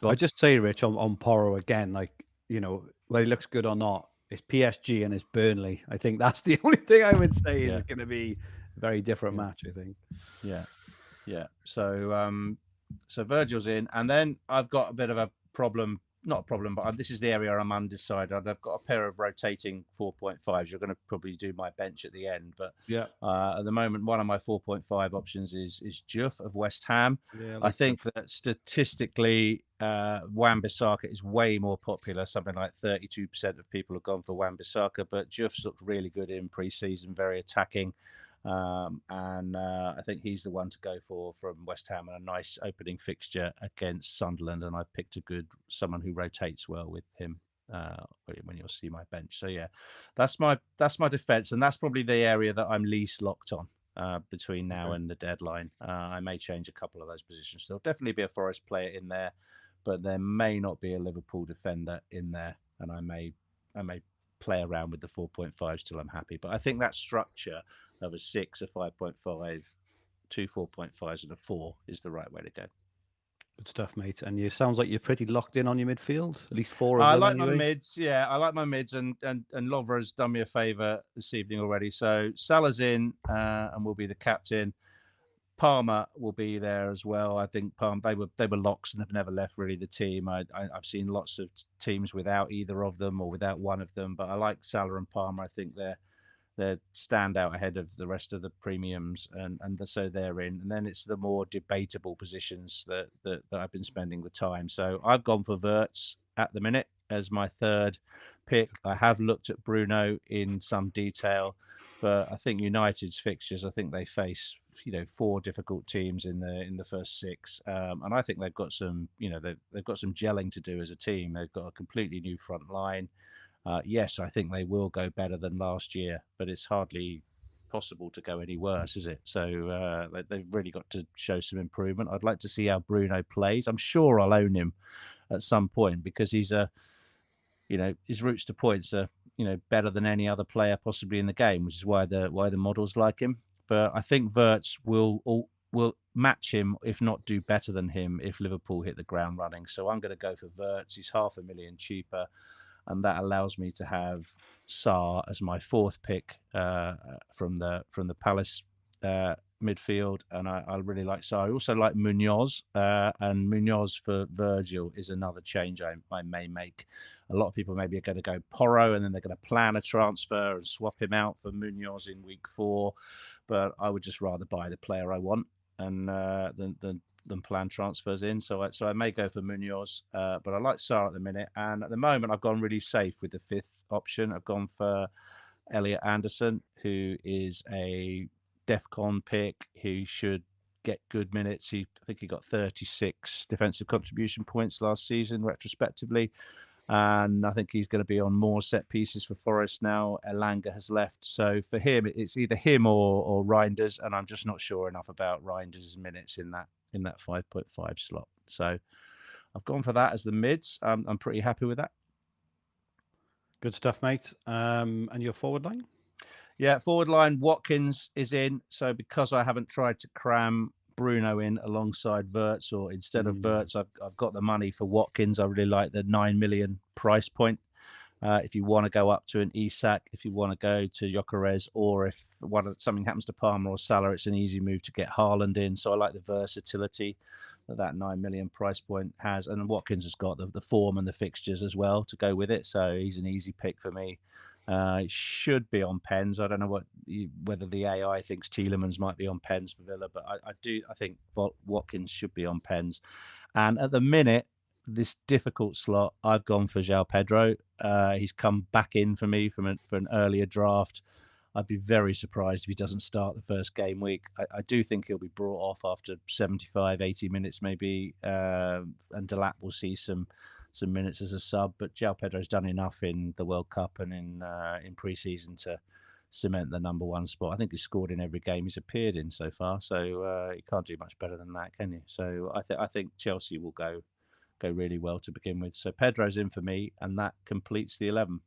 I just say, Rich, on Porro again, like, you know, whether he looks good or not, it's PSG and it's Burnley. I think that's the only thing I would say is going to be a very different match, I think. Yeah. So Virgil's in, and then I've got a bit of a problem. Not a problem, but this is the area I'm undecided. I've got a pair of rotating 4.5s. You're going to probably do my bench at the end, but at the moment, one of my 4.5 options is Juff of West Ham. I think that statistically, Wan-Bissaka is way more popular. Something like 32% of people have gone for Wan-Bissaka, but Juff's looked really good in pre-season, very attacking. And I think he's the one to go for from West Ham, and a nice opening fixture against Sunderland. And I've picked someone who rotates well with him when you'll see my bench. So yeah, that's my defense, and that's probably the area that I'm least locked on between now and the deadline. I may change a couple of those positions. There'll definitely be a Forest player in there, but there may not be a Liverpool defender in there, and I may play around with the 4.5s till I'm happy. But I think that structure of a 6, a 5.5, 2 4.5s, and a 4 is the right way to go. Good stuff, mate. And it sounds like you're pretty locked in on your midfield. At least 4 of them. I like anyway. my mids. Yeah, I like my mids, and Lovro's done me a favour this evening already. So Salah's in and will be the captain. Palmer will be there as well. I think Palmer, they were locks and have never left really the team. I've seen lots of teams without either of them or without one of them, but I like Salah and Palmer. I think they're stand out ahead of the rest of the premiums, and so they're in. And then it's the more debatable positions that I've been spending the time. So I've gone for Wirtz at the minute as my third pick. I have looked at Bruno in some detail, but I think United's fixtures, I think they face 4 difficult teams in the first 6, and I think they've got some they've got some gelling to do as a team. They've got a completely new front line. Yes, I think they will go better than last year, but it's hardly possible to go any worse, is it? So they've really got to show some improvement. I'd like to see how Bruno plays. I'm sure I'll own him at some point because he's his routes to points are better than any other player possibly in the game, which is why the models like him. But I think Wirtz will match him, if not do better than him, if Liverpool hit the ground running. So I'm going to go for Wirtz. He's 500,000 cheaper, and that allows me to have Sarr as my 4th pick from the Palace midfield, and I really like Sarr. I also like Munoz, and Munoz for Virgil is another change I may make. A lot of people maybe are going to go Porro, and then they're going to plan a transfer and swap him out for Munoz in week 4. But I would just rather buy the player I want and than plan transfers in. So I may go for Munoz, but I like Sarr at the minute. And at the moment, I've gone really safe with the 5th option. I've gone for Elliot Anderson, who is a DEFCON pick. He should get good minutes. I think he got 36 defensive contribution points last season, retrospectively. And I think he's going to be on more set pieces for Forest now. Elanga has left. So for him, it's either him or Reinders. And I'm just not sure enough about Reinders' minutes in that 5.5 slot. So I've gone for that as the mids. I'm pretty happy with that. Good stuff, mate. And your forward line? Yeah, forward line, Watkins is in. So because I haven't tried to cram Bruno in alongside Wirtz, or instead of Wirtz, I've got the money for Watkins. I really like the 9 million price point. If you want to go up to an Isak, if you want to go to Gyökeres, or if something happens to Palmer or Salah, it's an easy move to get Haaland in. So I like the versatility that 9 million price point has. And Watkins has got the form and the fixtures as well to go with it. So he's an easy pick for me. It should be on pens. I don't know whether the AI thinks Tielemans might be on pens for Villa, but I think Watkins should be on pens. And at the minute, this difficult slot, I've gone for João Pedro. He's come back in for me for an earlier draft. I'd be very surprised if he doesn't start the first game week. I do think he'll be brought off after 75, 80 minutes maybe, and Delap will see some minutes as a sub. But João Pedro's done enough in the World Cup and in pre-season to cement the number one spot. I think he's scored in every game he's appeared in so far, so you can't do much better than that, can you? So I think Chelsea will go really well to begin with. So Pedro's in for me, and that completes the 11.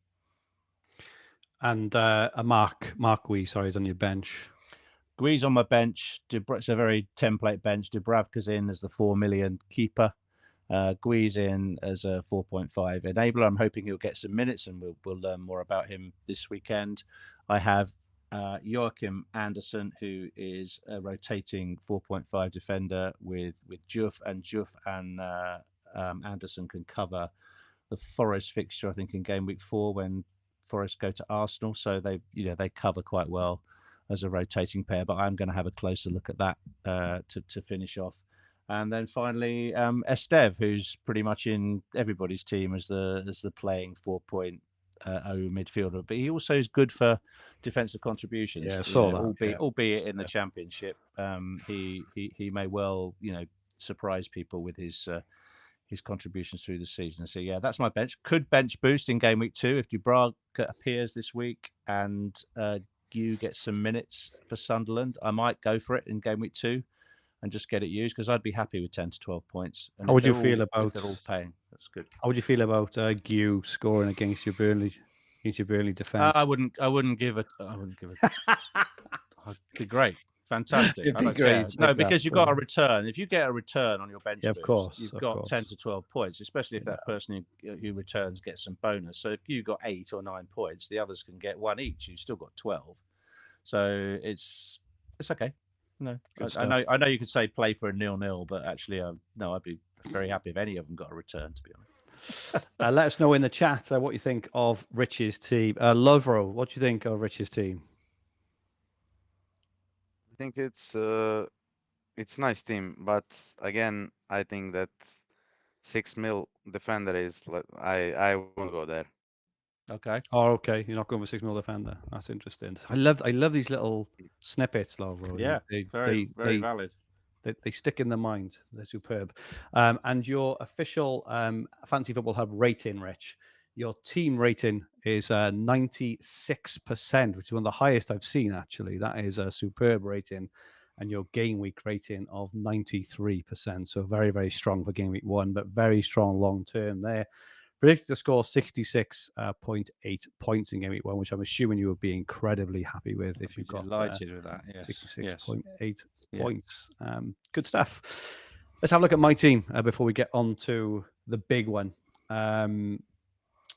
And a Mark Wee, sorry, is on your bench. Gui's on my bench. It's a very template bench. Dubravka's in as the 4 million keeper. Gui's in as a 4.5 enabler. I'm hoping he'll get some minutes, and we'll learn more about him this weekend. I have Joachim Andersen, who is a rotating 4.5 defender with Juff, and Andersen can cover the Forest fixture, I think, in game week 4 when Forest go to Arsenal. So they cover quite well as a rotating pair. But I'm going to have a closer look at that to finish off. And then finally, Estev, who's pretty much in everybody's team as the playing 4.0 midfielder, but he also is good for defensive contributions. Yeah, I saw that. Albeit in the Championship, he may well surprise people with his contributions through the season. So yeah, that's my bench. Could bench boost in game week 2 if Dubravka appears this week and Guy gets some minutes for Sunderland. I might go for it in game week 2 and just get it used, because I'd be happy with 10 to 12 points. And how would you feel about if they're all paying? That's good. How would you feel about Guy scoring against your Burnley defense? I wouldn't give it. It'd be great. Fantastic. It'd be great. No, because you've got a return. If you get a return on your bench, of course, you've got 10 to 12 points, especially if that person who returns gets some bonus. So if you got 8 or 9 points, the others can get 1 each. You've still got 12. So it's okay. No, I know you could say play for a 0-0, but actually, no, I'd be very happy if any of them got a return, to be honest. Let us know in the chat what you think of Rich's team. Lovro, what do you think of Rich's team? I think it's a nice team, but again, I think that 6 mil defender is. I won't go there. Okay. Oh, okay. You're not going for 6 mil defender. That's interesting. I love these little snippets, Lovro. Yeah, very valid. They stick in the mind. They're superb. And your official Fantasy Football Hub rating, Rich, your team rating is 96%, which is one of the highest I've seen, actually. That is a superb rating. And your game week rating of 93%. So very, very strong for game week 1, but very strong long term there. Predicted to score 66.8 points in game week 1, which I'm assuming you would be incredibly happy with if you got delighted with that. Yes. 66.8 points. Good stuff. Let's have a look at my team before we get on to the big one.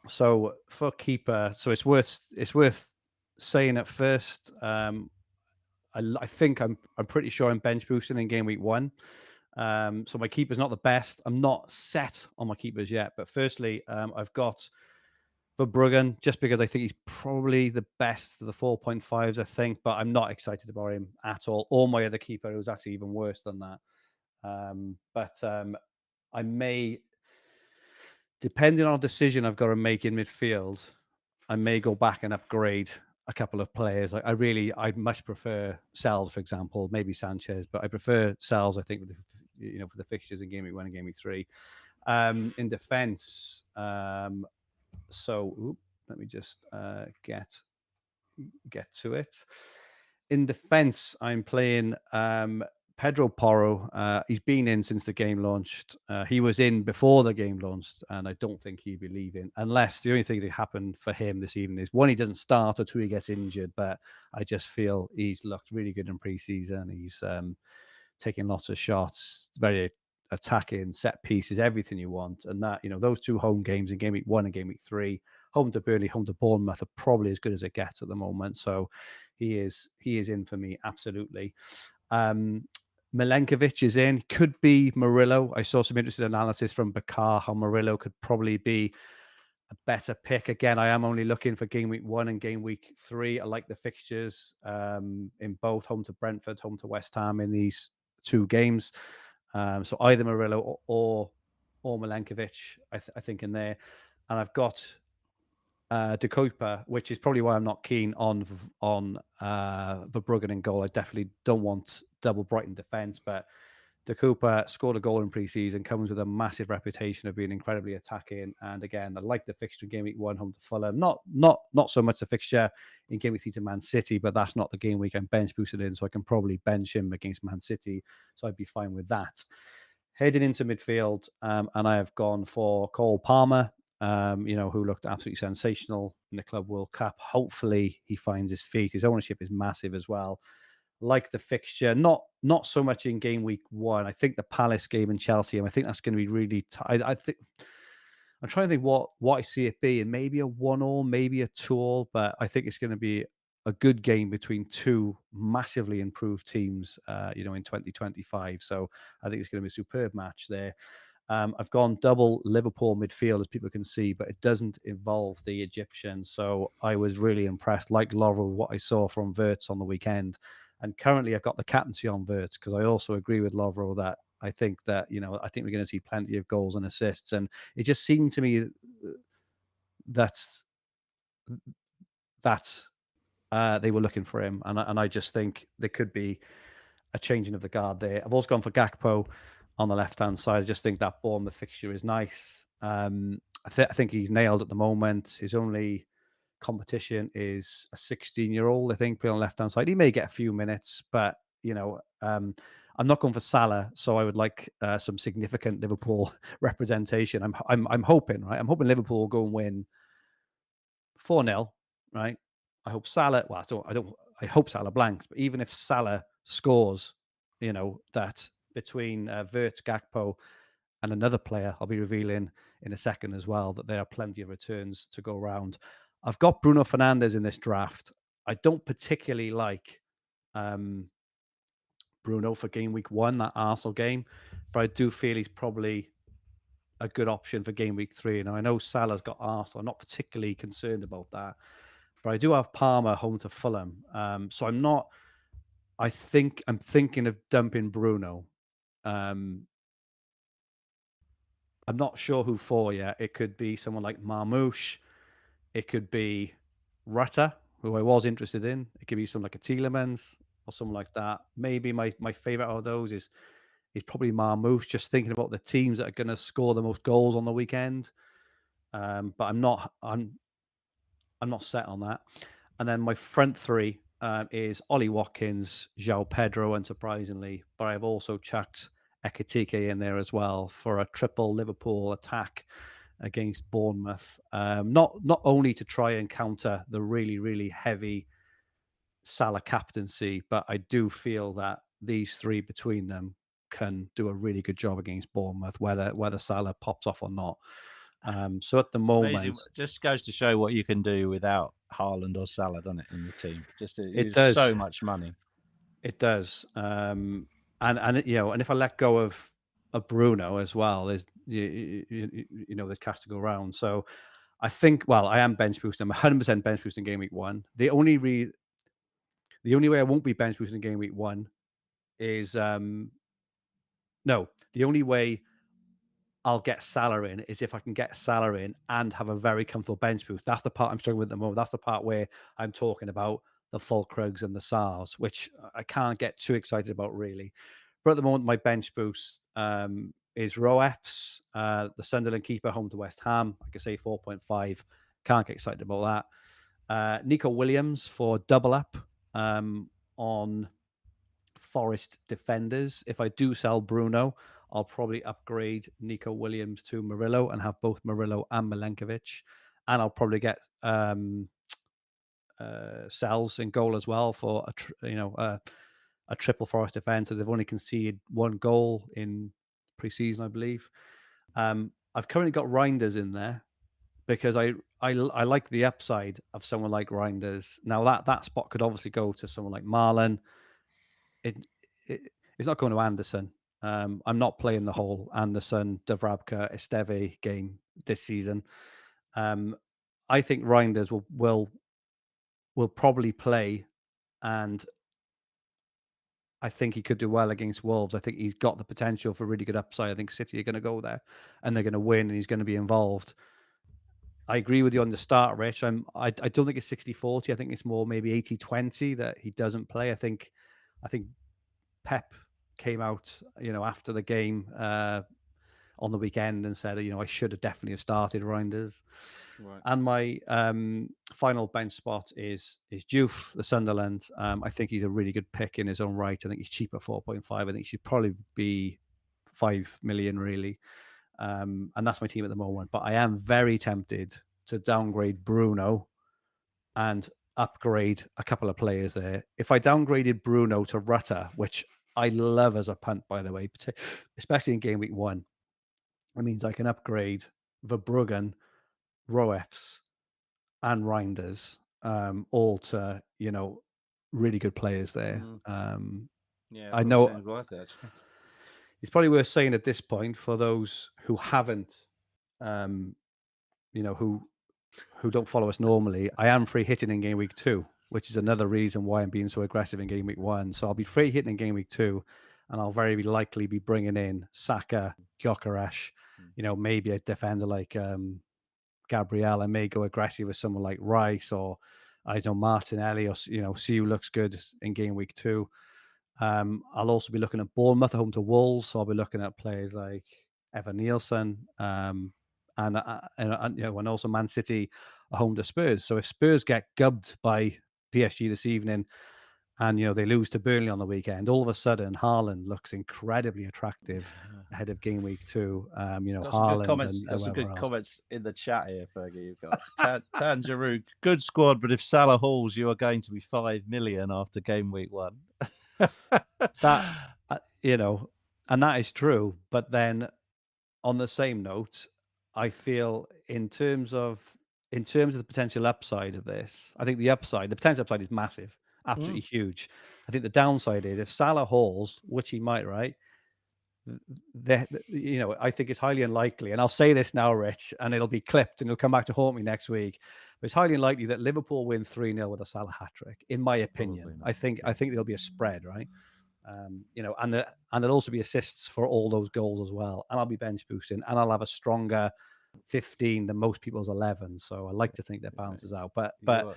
So for keeper, so it's worth saying at first. I think I'm pretty sure I'm bench boosting in game week 1. So my keeper's not the best. I'm not set on my keepers yet. But firstly, I've got Verbruggen, just because I think he's probably the best of the 4.5s, I think. But I'm not excited about him at all. Or my other keeper, who's actually even worse than that. I may, depending on a decision I've got to make in midfield, I may go back and upgrade a couple of players. I'd much prefer Sells, for example, maybe Sanchez, but I prefer Sells, I think, for the fixtures in game week 1 and game week 3. In defense, let me just get to it. In defense, I'm playing Pedro Porro. He's been in since the game launched. He was in before the game launched, and I don't think he'd be leaving unless the only thing that happened for him this evening is 1, he doesn't start, or 2, he gets injured. But I just feel he's looked really good in pre-season. He's taking lots of shots, very attacking, set pieces, everything you want. And that, those 2 home games in game week 1 and game week 3, home to Burnley, home to Bournemouth, are probably as good as it gets at the moment. So he is in for me, absolutely. Milenkovic is in. Could be Murillo. I saw some interesting analysis from Bakar how Murillo could probably be a better pick. Again, I am only looking for game week 1 and game week 3. I like the fixtures in both, home to Brentford, home to West Ham in these 2 games. So either Murillo or Milenkovic, I think, in there. And I've got De Cooper, which is probably why I'm not keen on Verbruggen in goal. I definitely don't want double Brighton defence, but De Cooper scored a goal in pre-season, comes with a massive reputation of being incredibly attacking. And again, I like the fixture in game week 1 home to Fulham. Not so much the fixture in game week 3 to Man City, but that's not the game week I'm bench boosted in, so I can probably bench him against Man City. So I'd be fine with that. Heading into midfield, and I have gone for Cole Palmer, who looked absolutely sensational in the Club World Cup. Hopefully he finds his feet. His ownership is massive as well. Like the fixture, not so much in game week 1. I think the Palace game in Chelsea, and I think that's going to be really tight. I think I'm trying to think what I see it being. Maybe a 1-1, maybe a 2-2, but I think it's going to be a good game between two massively improved teams, in 2025. So I think it's going to be a superb match there. I've gone double Liverpool midfield, as people can see, but it doesn't involve the Egyptian. So I was really impressed, like Lovro, what I saw from Wirtz on the weekend. And currently I've got the captaincy on Wirtz, because I also agree with Lovro that I think we're going to see plenty of goals and assists. And it just seemed to me that they were looking for him. And I just think there could be a changing of the guard there. I've also gone for Gakpo on the left-hand side. I just think that Bournemouth fixture is nice. I think he's nailed at the moment. His only competition is a 16-year-old, I think, playing on the left-hand side. He may get a few minutes, but, I'm not going for Salah, so I would like some significant Liverpool representation. I'm hoping, right? I'm hoping Liverpool will go and win 4-0, right? I hope Salah, I hope Salah blanks, but even if Salah scores, that between Wirtz, Gakpo, and another player I'll be revealing in a second as well, that there are plenty of returns to go around. I've got Bruno Fernandes in this draft. I don't particularly like Bruno for game week 1, that Arsenal game, but I do feel he's probably a good option for game week 3. Now, I know Salah's got Arsenal. I'm not particularly concerned about that, but I do have Palmer home to Fulham. So I'm thinking of dumping Bruno. I'm not sure who for yet. It could be someone like Marmoush. It could be Rutter, who I was interested in. It could be someone like a Tielemans or someone like that. Maybe my favorite of those is probably Marmoush, just thinking about the teams that are going to score the most goals on the weekend. But I'm not set on that. And then my front three is Ollie Watkins, João Pedro, unsurprisingly. But I've also chucked Ekitike in there as well for a triple Liverpool attack against Bournemouth. Not only to try and counter the really, really heavy Salah captaincy, but I do feel that these three between them can do a really good job against Bournemouth, whether Salah pops off or not. So at the moment, amazing. Just goes to show what you can do without Haaland or Salah, doesn't it, in the team? It does so much money. It does, and if I let go of Bruno as well, there's there's cash to go around. So I think, I am bench boosting. I'm 100% bench boosting game week 1. The only way I won't be bench boosting game week 1 is the only way I'll get Salah in is if I can get Salah in and have a very comfortable bench boost. That's the part I'm struggling with at the moment. That's the part where I'm talking about the Fulkrugs and the Sars, which I can't get too excited about really. But at the moment, my bench boost is Roefs, the Sunderland keeper, home to West Ham. I can say 4.5. Can't get excited about that. Nico Williams for double up on Forest defenders. If I do sell Bruno, I'll probably upgrade Nico Williams to Murillo and have both Murillo and Milenkovic. And I'll probably get Sells in goal as well for a triple Forest defense. So they've only conceded 1 goal in pre-season, I believe. I've currently got Reinders in there because I like the upside of someone like Reinders. Now that spot could obviously go to someone like Marlon. It's not going to Anderson. I'm not playing the whole Anderson, Davrabka, Esteve game this season. I think Reinders will probably play, and I think he could do well against Wolves. I think he's got the potential for really good upside. I think City are going to go there and they're going to win, and he's going to be involved. I agree with you on the start, Rich. I don't think it's 60-40. I think it's more maybe 80-20 that he doesn't play. I think Pep came out, after the game on the weekend and said, I should have definitely have started Reinders. Right. And my final bench spot is Diouf, the Sunderland. I think he's a really good pick in his own right. I think he's cheap at 4.5. I think he should probably be 5 million, really. And that's my team at the moment. But I am very tempted to downgrade Bruno and upgrade a couple of players there. If I downgraded Bruno to Rutter, which I love as a punt, by the way, especially in game week 1, it means I can upgrade Verbruggen, Roefs, and Reinders, all to, really good players there. Yeah, I probably know sounds worth it, actually. it's probably worth saying at this point for those who haven't, who don't follow us normally, I am free hitting in game week 2, which is another reason why I'm being so aggressive in game week 1. So I'll be free hitting in game week 2, and I'll very likely be bringing in Saka, Gyökeres, maybe a defender like Gabriel. I may go aggressive with someone like Rice, or I don't know, Martinelli, or see who looks good in game week 2. I'll also be looking at Bournemouth at home to Wolves, so I'll be looking at players like Evan Nielsen, and also Man City at home to Spurs. So if Spurs get gubbed by PSG this evening, and they lose to Burnley on the weekend, all of a sudden Haaland looks incredibly attractive ahead of game week 2. Haaland and got some good else. comments in the chat here, Fergie. You've got Tangiru, good squad, but if Salah hauls, you are going to be 5 million after game week 1. That and that is true. But then, on the same note, I feel in terms of the potential upside of this, I think the potential upside is massive, absolutely huge. I think the downside is if Salah hauls, which he might, right? I think it's highly unlikely, and I'll say this now, Rich, and it'll be clipped and it'll come back to haunt me next week. But it's highly unlikely that Liverpool win 3-0 with a Salah hat trick, in my opinion. I think there'll be a spread, right? And there'll also be assists for all those goals as well. And I'll be bench boosting, and I'll have a stronger 15 than most people's 11. So I like to think that balances out. But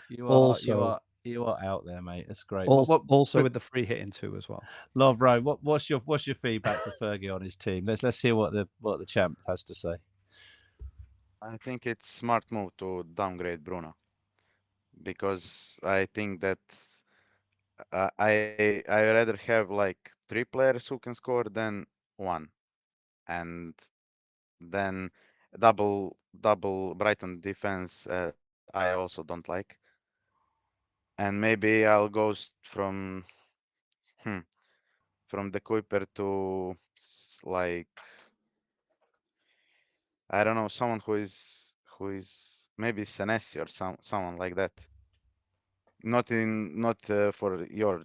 you also are out there, mate. It's great. Also with the free hitting too as well. Lovro, what's your feedback for Fergie on his team? Let's hear what the champ has to say. I think it's smart move to downgrade Bruno, because I think that I rather have like 3 players who can score than 1, and then double Brighton defense. I also don't like, and maybe I'll go from the Kuiper to like, I don't know, someone who is maybe Senesi or someone like that. Not for your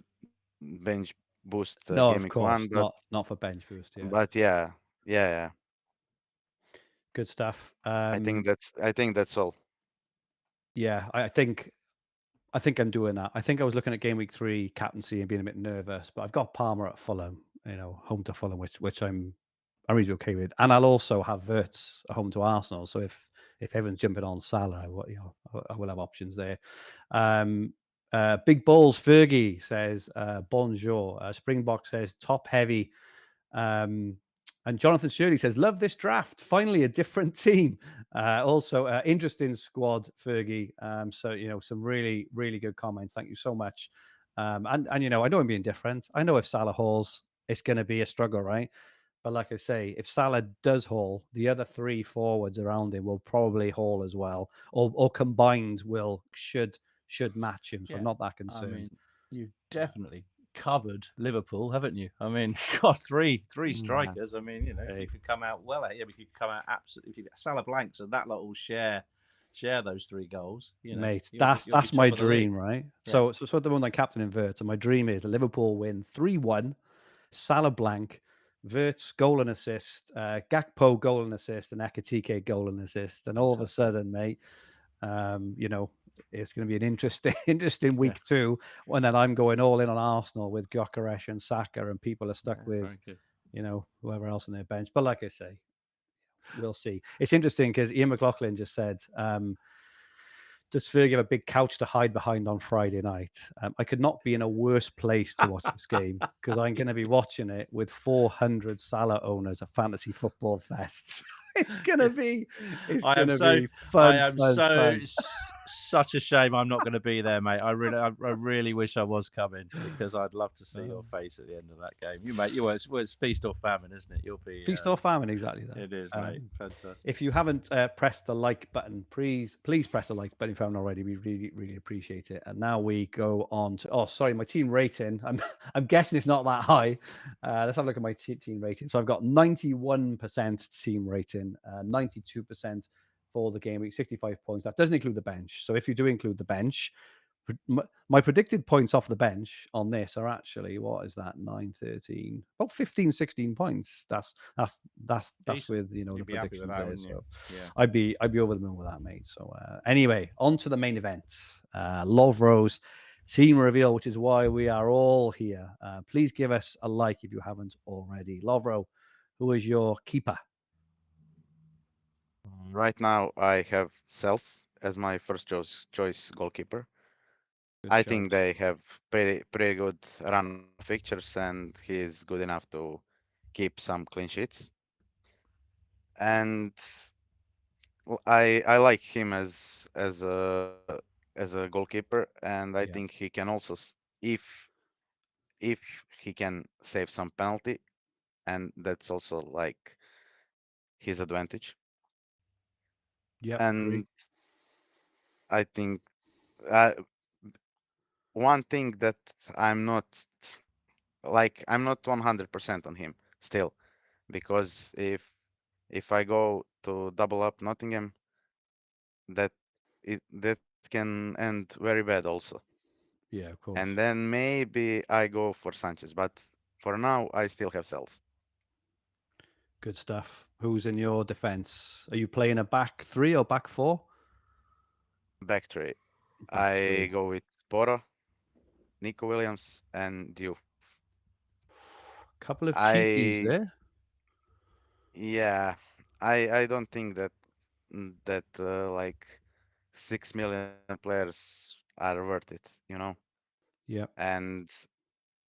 bench boost No, game of week course, 1, but not for bench boost. Yeah, but yeah. good stuff. I think that's all. Yeah, I think I'm doing that. I think I was looking at game week 3 captaincy and being a bit nervous, but I've got Palmer at Fulham, home to Fulham, which I'm really okay with, and I'll also have Wirtz at home to Arsenal. So if everyone's jumping on Salah, I will have options there. Big Balls Fergie says bonjour. Springbok says top heavy. And Jonathan Shirley says, love this draft. Finally, a different team. Also, interesting squad, Fergie. So, some really, really good comments. Thank you so much. And I know I'm being different. I know if Salah hauls, it's going to be a struggle, right? But like I say, if Salah does haul, the other 3 forwards around him will probably haul as well, or combined should match him. So I'm not that concerned. I mean, you've definitely covered Liverpool, haven't you? I mean, got three strikers. I mean, you could come out well at him. You could come out absolutely. If you get Salah blanks and that lot will share those 3 goals. Mate, that's my dream, right? Yeah. So at the moment, I'm captain in Wirtz, and my dream is Liverpool win 3-1, Salah blank, Wirtz goal and assist, Gakpo goal and assist, and Ekitike goal and assist, and all of a sudden, mate, it's going to be an interesting week 2, when then I'm going all in on Arsenal with Gyökeres and Saka, and people are stuck with, whoever else on their bench. But like I say, We'll see. It's interesting because Ian McLaughlin just said, does Fergie have a big couch to hide behind on Friday night? I could not be in a worse place to watch this game because I'm going to be watching it with 400 Salah owners at Fantasy Football Fests. It's I am gonna so be I fun, am fun, so fun. such a shame I'm not going to be there, mate. I really wish I was coming because I'd love to see your face at the end of that game. You mate, it's feast or famine, isn't it? You'll be Feast or famine, exactly that. It is, mate. Fantastic. If you haven't pressed the like button, please press the like button if you haven't already. We really, really appreciate it. And now we go on to, oh, sorry, my team rating. I'm guessing it's not that high. Let's have a look at my team rating. So I've got 91% team rating, 92% for the game week, 65 points. That doesn't include the bench. So if you do include the bench, my predicted points off the bench on this are actually, what is that, 9, 13, about 15, 16 points. That's with You'd the be happy with predictions that, there. wouldn't you? So Yeah. I'd be over the moon with that, mate. So anyway, on to the main event, Lovro's team reveal, which is why we are all here. Please give us a like if you haven't already. Lovro, who is your keeper? Right now, I have Cels as my first choice goalkeeper. Good I shout. think they have pretty good run of fixtures, and he is good enough to keep some clean sheets. And I like him as a goalkeeper, and I think Yeah. he can also if he can save some penalty, and that's also like his advantage. Yep. Agree. And I think uh, one thing that I'm not I'm not 100% on him still, because if I go to double up Nottingham, that that can end very bad also. Yeah, of course. And then maybe I go for Sanchez, but for now I still have Cells. Good stuff. Who's in your defense? Are you playing a back three or back four? Back three. Back I three. go with Boro, Nico Williams, and Diouf. Couple of cheapies I there. yeah, I don't think that like 6 million players are worth it, you know. Yep. And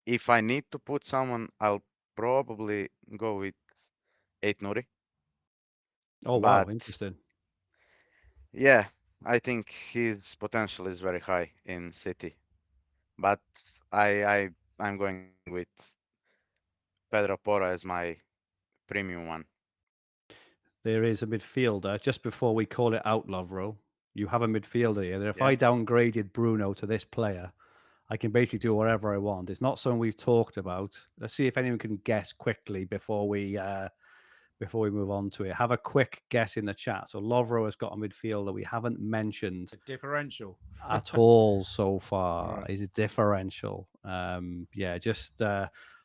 if I need to put someone, I'll probably go with 8 Nuri. Oh wow, But interesting. yeah, I think his potential is very high in City. But I I I'm going with Pedro Porro as my premium one. There is a midfielder. Just before we call it out, Lovro, you have a midfielder here. That if Yeah. I downgraded Bruno to this player, I can basically do whatever I want. It's not something we've talked about. Let's see if anyone can guess quickly before we move on to it. Have a quick guess in the chat. So Lovro has got a midfielder we haven't mentioned A differential. at all so far. Right. Is it differential? Yeah, just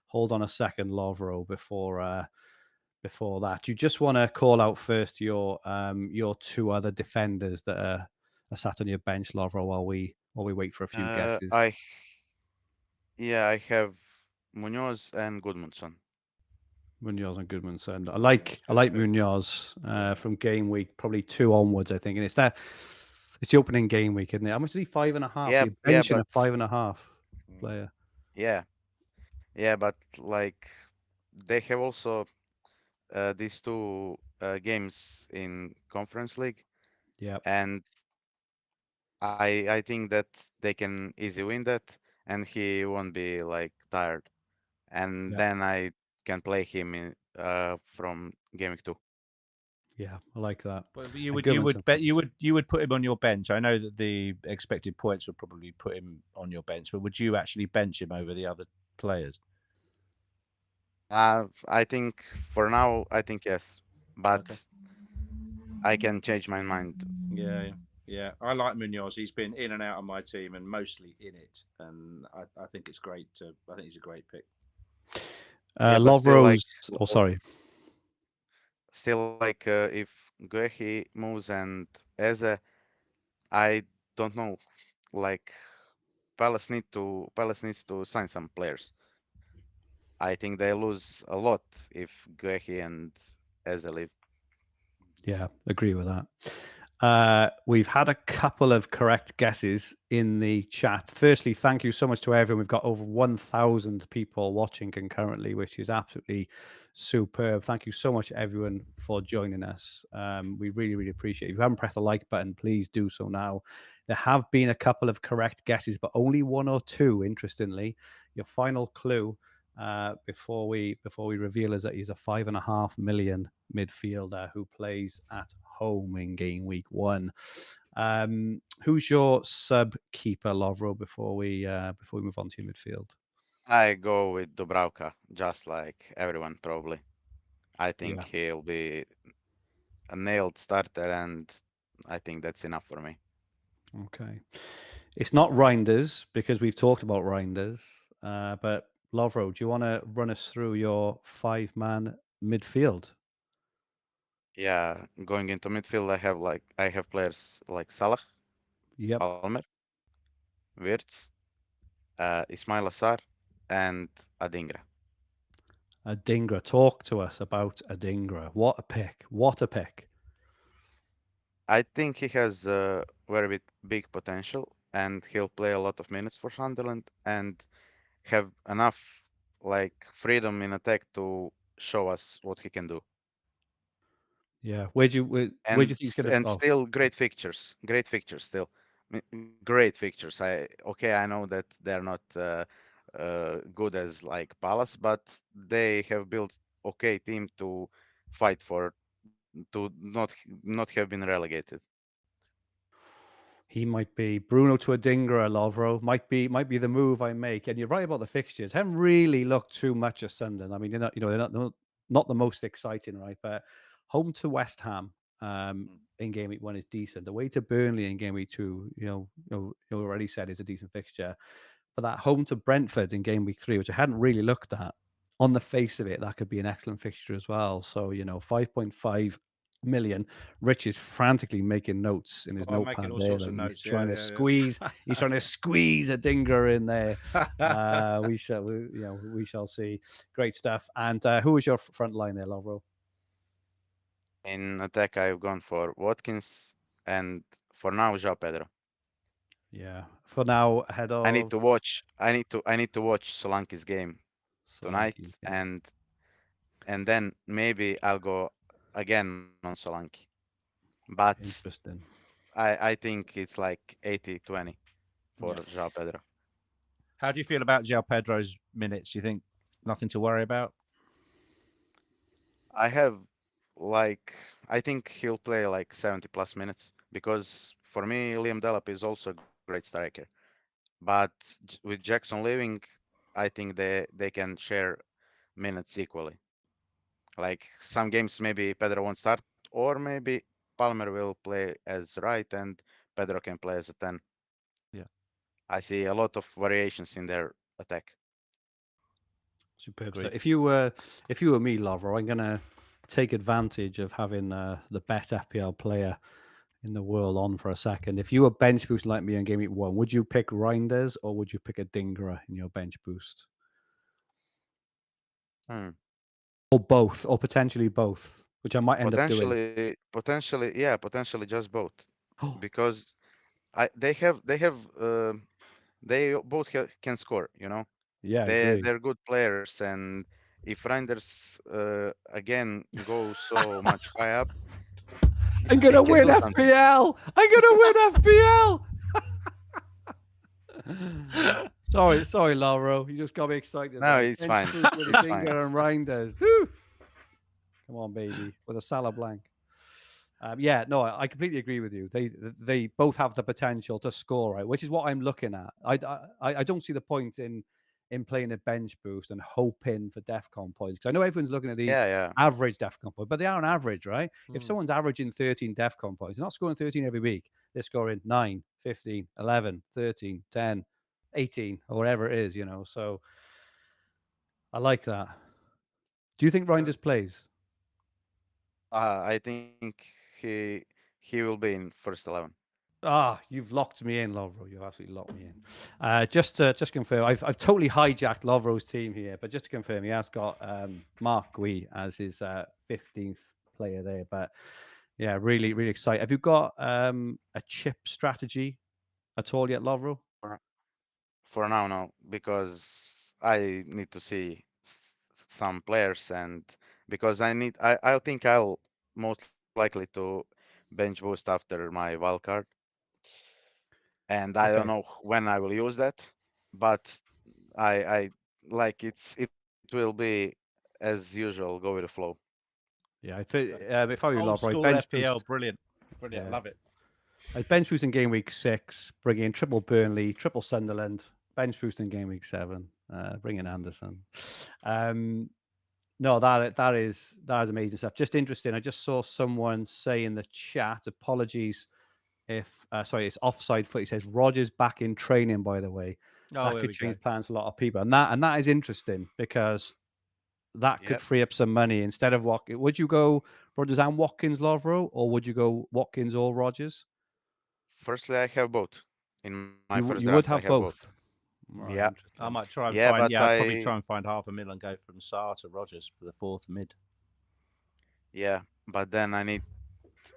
hold on a second, Lovro, before that. You just want to call out first your two other defenders that are sat on your bench, Lovro, while we wait for a few guesses. I Yeah, I have Munoz and Goodmanson. Munoz and Goodmanson. I Munoz, good like pick. Munoz Yeah. from game week, probably 2 onwards, I think. And it's the opening game week, isn't it? How much is he? 5.5. Yeah, You're yeah, benching but a 5.5 Mm. player. yeah, yeah, but like they have also these two games in Conference League, Yeah, and I think that they can easy win that, and he won't be like tired, and yeah, then I can play him in from game week 2. yeah. I like that. But And you would Goodmanson. bet you would put him on your bench. I know that the expected points would probably put him on your bench, but would you actually bench him over the other players? I think for now, I think yes, but Okay. I can change my mind. Yeah. I like Munoz. He's been in and out of my team and mostly in it, and I think it's great. I think he's a great pick. Yeah, but Lovro's. Oh, sorry. still like if Guehi moves and Eze, I don't know. Like Palace needs to sign some players. I think they lose a lot if Guehi and Eze leave. Yeah, agree with that. We've had a couple of correct guesses in the chat. Firstly, thank you so much to everyone. We've got over 1,000 people watching concurrently, which is absolutely superb. Thank you so much, everyone, for joining us. We really, really appreciate it. If you haven't pressed the like button, please do so now. There have been a couple of correct guesses, but only one or two, interestingly. Your final clue before we reveal is that he's a 5.5 million midfielder who plays at home in game week 1. Who's your sub keeper, Lovro? Before we move on to your midfield, I go with Dubravka, just like everyone probably. I think he'll be a nailed starter, and I think that's enough for me. Okay, it's not Reinders because we've talked about Reinders, but Lovro, do you want to run us through your 5-man midfield? Yeah, going into midfield, I have players like Salah, Yep. Palmer, Wirtz, Ismail Assar, and Adingra. Adingra, talk to us about Adingra. What a pick! What a pick! I think he has very big potential, and he'll play a lot of minutes for Sunderland and have enough like freedom in attack to show us what he can do. Yeah, where do you think he's going to? And Oh, still great fixtures still. Great fixtures. I know that they're not good as like Palace, but they have built okay team to fight for to not have been relegated. he might be Bruno to Adingra, Lovro. Might be the move I make. And you're right about the fixtures. Haven't really looked too much at Sunderland. I mean, they're not the most exciting, right? But home to West Ham in game week 1 is decent. The way to Burnley in game week 2, you already said is a decent fixture. But that home to Brentford in game week 3, which I hadn't really looked at, on the face of it, that could be an excellent fixture as well. So 5.5 million. Rich is frantically making notes in his I'm making notepad all there. sorts of He's notes. trying to Yeah. squeeze. He's trying to squeeze a dinger in there. We shall see. Great stuff. And who was your front line there, Lovro? In attack, I've gone for Watkins and for now João Pedro. Yeah. For now, ahead of. I need to watch. I need to watch Solanke's game tonight, Solanke, yeah. and then maybe I'll go again on Solanke. But Interesting. I think it's like 80-20 for João Pedro. How do you feel about João Pedro's minutes? You think nothing to worry about? I think he'll play like 70 plus minutes because for me Liam Delap is also a great striker. But with Jackson leaving, I think they can share minutes equally. Like some games maybe Pedro won't start, or maybe Palmer will play as right and Pedro can play as a 10. Yeah. I see a lot of variations in their attack. Superb Agreed. stuff. If you were me, Lover, I'm gonna take advantage of having the best FPL player in the world on for a second. If you were bench boosting like me in game week 1, would you pick Reinders or would you pick a Dingra in your bench boost? Or both, or potentially both, which I might end up doing. Potentially just both, because they both can score. Yeah, I agree. They're good players, and if Reinders again goes so much high up, I'm he gonna can win do something. FPL. I'm gonna win FPL. sorry, Lauro. You just got me excited. No, it's fine. With It's fine. Dinger and Reinders. Dude. Come on, baby, with a Salah blank. No, I completely agree with you. They both have the potential to score, right? Which is what I'm looking at. I don't see the point in playing a bench boost and hoping for DEFCON points, because I know everyone's looking at these average DEFCON points, but they are an average, right? If someone's averaging 13 DEFCON points, they're not scoring 13 every week. They're scoring 9, 15, 11, 13, 10, 18, or whatever it is, So I like that. Do you think Reinders plays? I think he will be in first 11. You've locked me in, Lovro. You've absolutely locked me in. Just to confirm, I've totally hijacked Lovro's team here, but just to confirm, he has got Mark Gui as his 15th player there. But Yeah, really, really excited. Have you got a chip strategy at all yet, Lovro? For, for now, no, because I need to see some players, and because I think I'll most likely to bench boost after my wild card, and I don't Okay. know when I will use that, but I like it will be as usual, go with the flow. Yeah, I think if I were you, Old Lovro, I'd school bench FPL, boost. brilliant, brilliant, Yeah, love it. I'd bench boost in game week 6, bring in triple Burnley, triple Sunderland, bench boost in game week 7, bring in Anderson. No, that is amazing stuff. Just interesting. I just saw someone say in the chat, apologies if sorry, it's offside foot. He says Rogers back in training, by the way. Oh, That here could we go. change plans for a lot of people. And that is interesting because that Yeah. could free up some money instead of Watkins. Would you go Rogers and Watkins, Lovro, or would you go Watkins or Rogers? Firstly, I have both. In my first draft, You I would have have both. both. Yeah. Right, I interesting. might try and Yeah, find. but Yeah, I'd probably try and find $500,000 and go from Saar to Rogers for the fourth mid. yeah, but then I need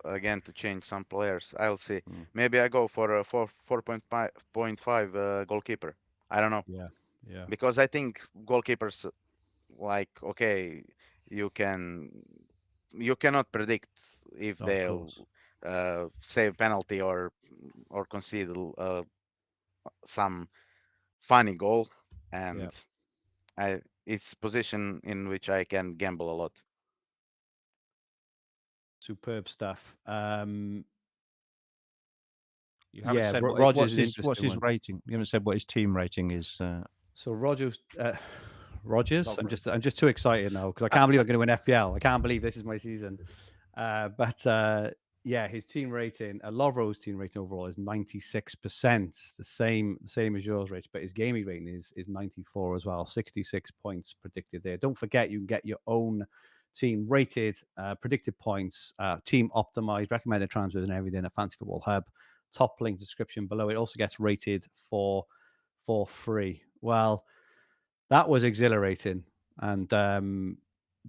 again to change some players. I'll see. Mm, Maybe I go for a 4.5 goalkeeper. I don't know, yeah, yeah, because I think goalkeepers, like, okay, you can you cannot predict if of they'll course. save penalty or concede some funny goal, Yeah, and it's position in which I can gamble a lot. superb stuff. You haven't Yeah, said Rogers is an what's interesting his one. rating. You haven't said what his team rating is. So Rogers, Lovro. I'm just too excited now because I can't believe I'm going to win FPL. I can't believe this is my season. But yeah, his team rating, Lovro's team rating overall is 96%, the same as yours, Rich. But his gaming rating is 94 as well, 66 points predicted there. Don't forget, you can get your own team rated, predicted points, team optimized, recommended transfers, and everything at Fantasy Football Hub. Top link description below. It also gets rated for free. Well, that was exhilarating, and that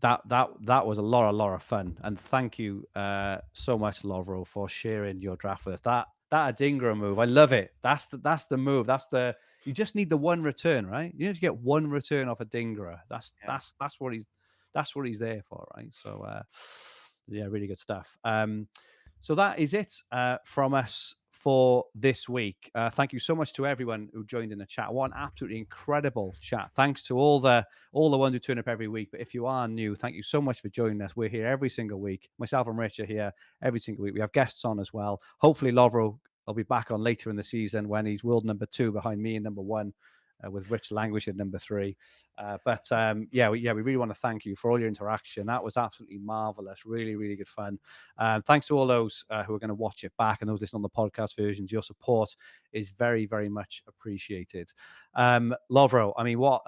was a lot of fun. And thank you so much, Lovro, for sharing your draft with us. That Adingra move, I love it. That's the move. You just need the one return, right? You need to get one return off Adingra. Yeah. That's what he's there for, right? So yeah, really good stuff. So that is it from us for this week. Thank you so much to everyone who joined in the chat. What an absolutely incredible chat. Thanks to all the ones who turn up every week. But if you are new, thank you so much for joining us. We're here every single week. Myself and Rich are here every single week. We have guests on as well. Hopefully Lovro will be back on later in the season when he's world number 2 behind me in number 1. With Rich Language at number 3. But yeah, we really want to thank you for all your interaction. That was absolutely marvelous. Really, really good fun. Thanks to all those who are going to watch it back and those listening on the podcast versions. Your support is very, very much appreciated. Lovro, I mean, what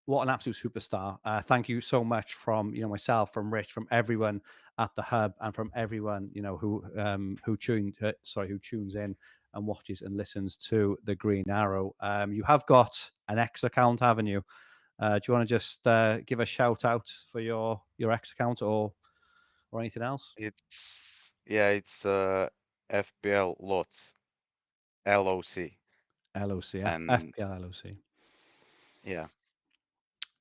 an absolute superstar. Thank you so much from myself, from Rich, from everyone at the hub, and from everyone who tunes in and watches and listens to the Green Arrow. You have got an X account, haven't you? Do you want to just give a shout out for your X account or anything else? It's FPL Lots, LOC, LOC, and FPL LOC. yeah,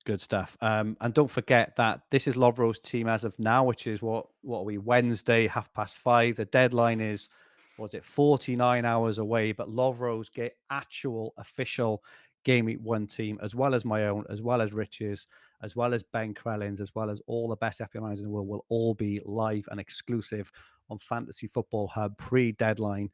Good stuff. And don't forget that this is Lovro's team as of now, which is what are we, Wednesday, 5:30. The deadline is, 49 hours away. But Lovro's actual official Game Week 1 team, as well as my own, as well as Rich's, as well as Ben Krellin's, as well as all the best FPL managers in the world, will all be live and exclusive on Fantasy Football Hub pre-deadline.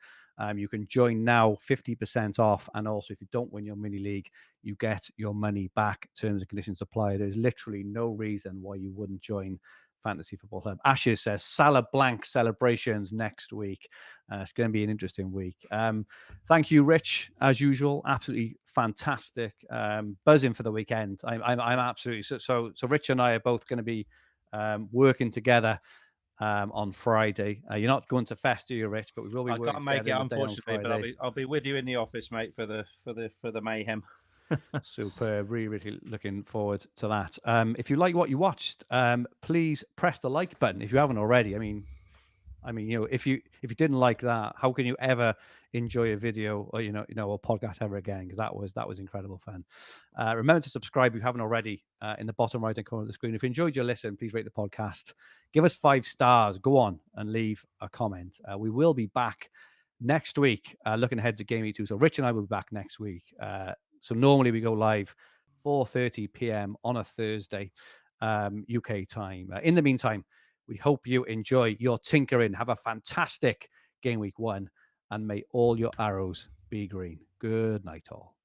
You can join now, 50% off. And also, if you don't win your mini league, you get your money back. Terms and conditions apply. There's literally no reason why you wouldn't join Fantasy Football Hub. Ashes says Salah blank celebrations next week. It's going to be an interesting week. Thank you, Rich, as usual. Absolutely fantastic. Buzzing for the weekend. I'm absolutely so. Rich and I are both going to be working together on Friday. You're not going to Fest, do you, Rich? But we will be. I working can't make it, together in the day on unfortunately, but Friday. I'll be with you in the office, mate, for the mayhem. Superb. Really, really looking forward to that. If you like what you watched, please press the like button if you haven't already. I mean, I mean, if you didn't like that, how can you ever enjoy a video or a podcast ever again? Because that was incredible fun. Remember to subscribe if you haven't already in the bottom right hand corner of the screen. If you enjoyed your listen, please rate the podcast. Give us 5 stars. Go on and leave a comment. We will be back next week, looking ahead to Game Week 2. So Rich and I will be back next week. So normally we go live 4:30 p.m. on a Thursday, UK time. In the meantime, we hope you enjoy your tinkering. Have a fantastic Game Week 1, and may all your arrows be green. Good night, all.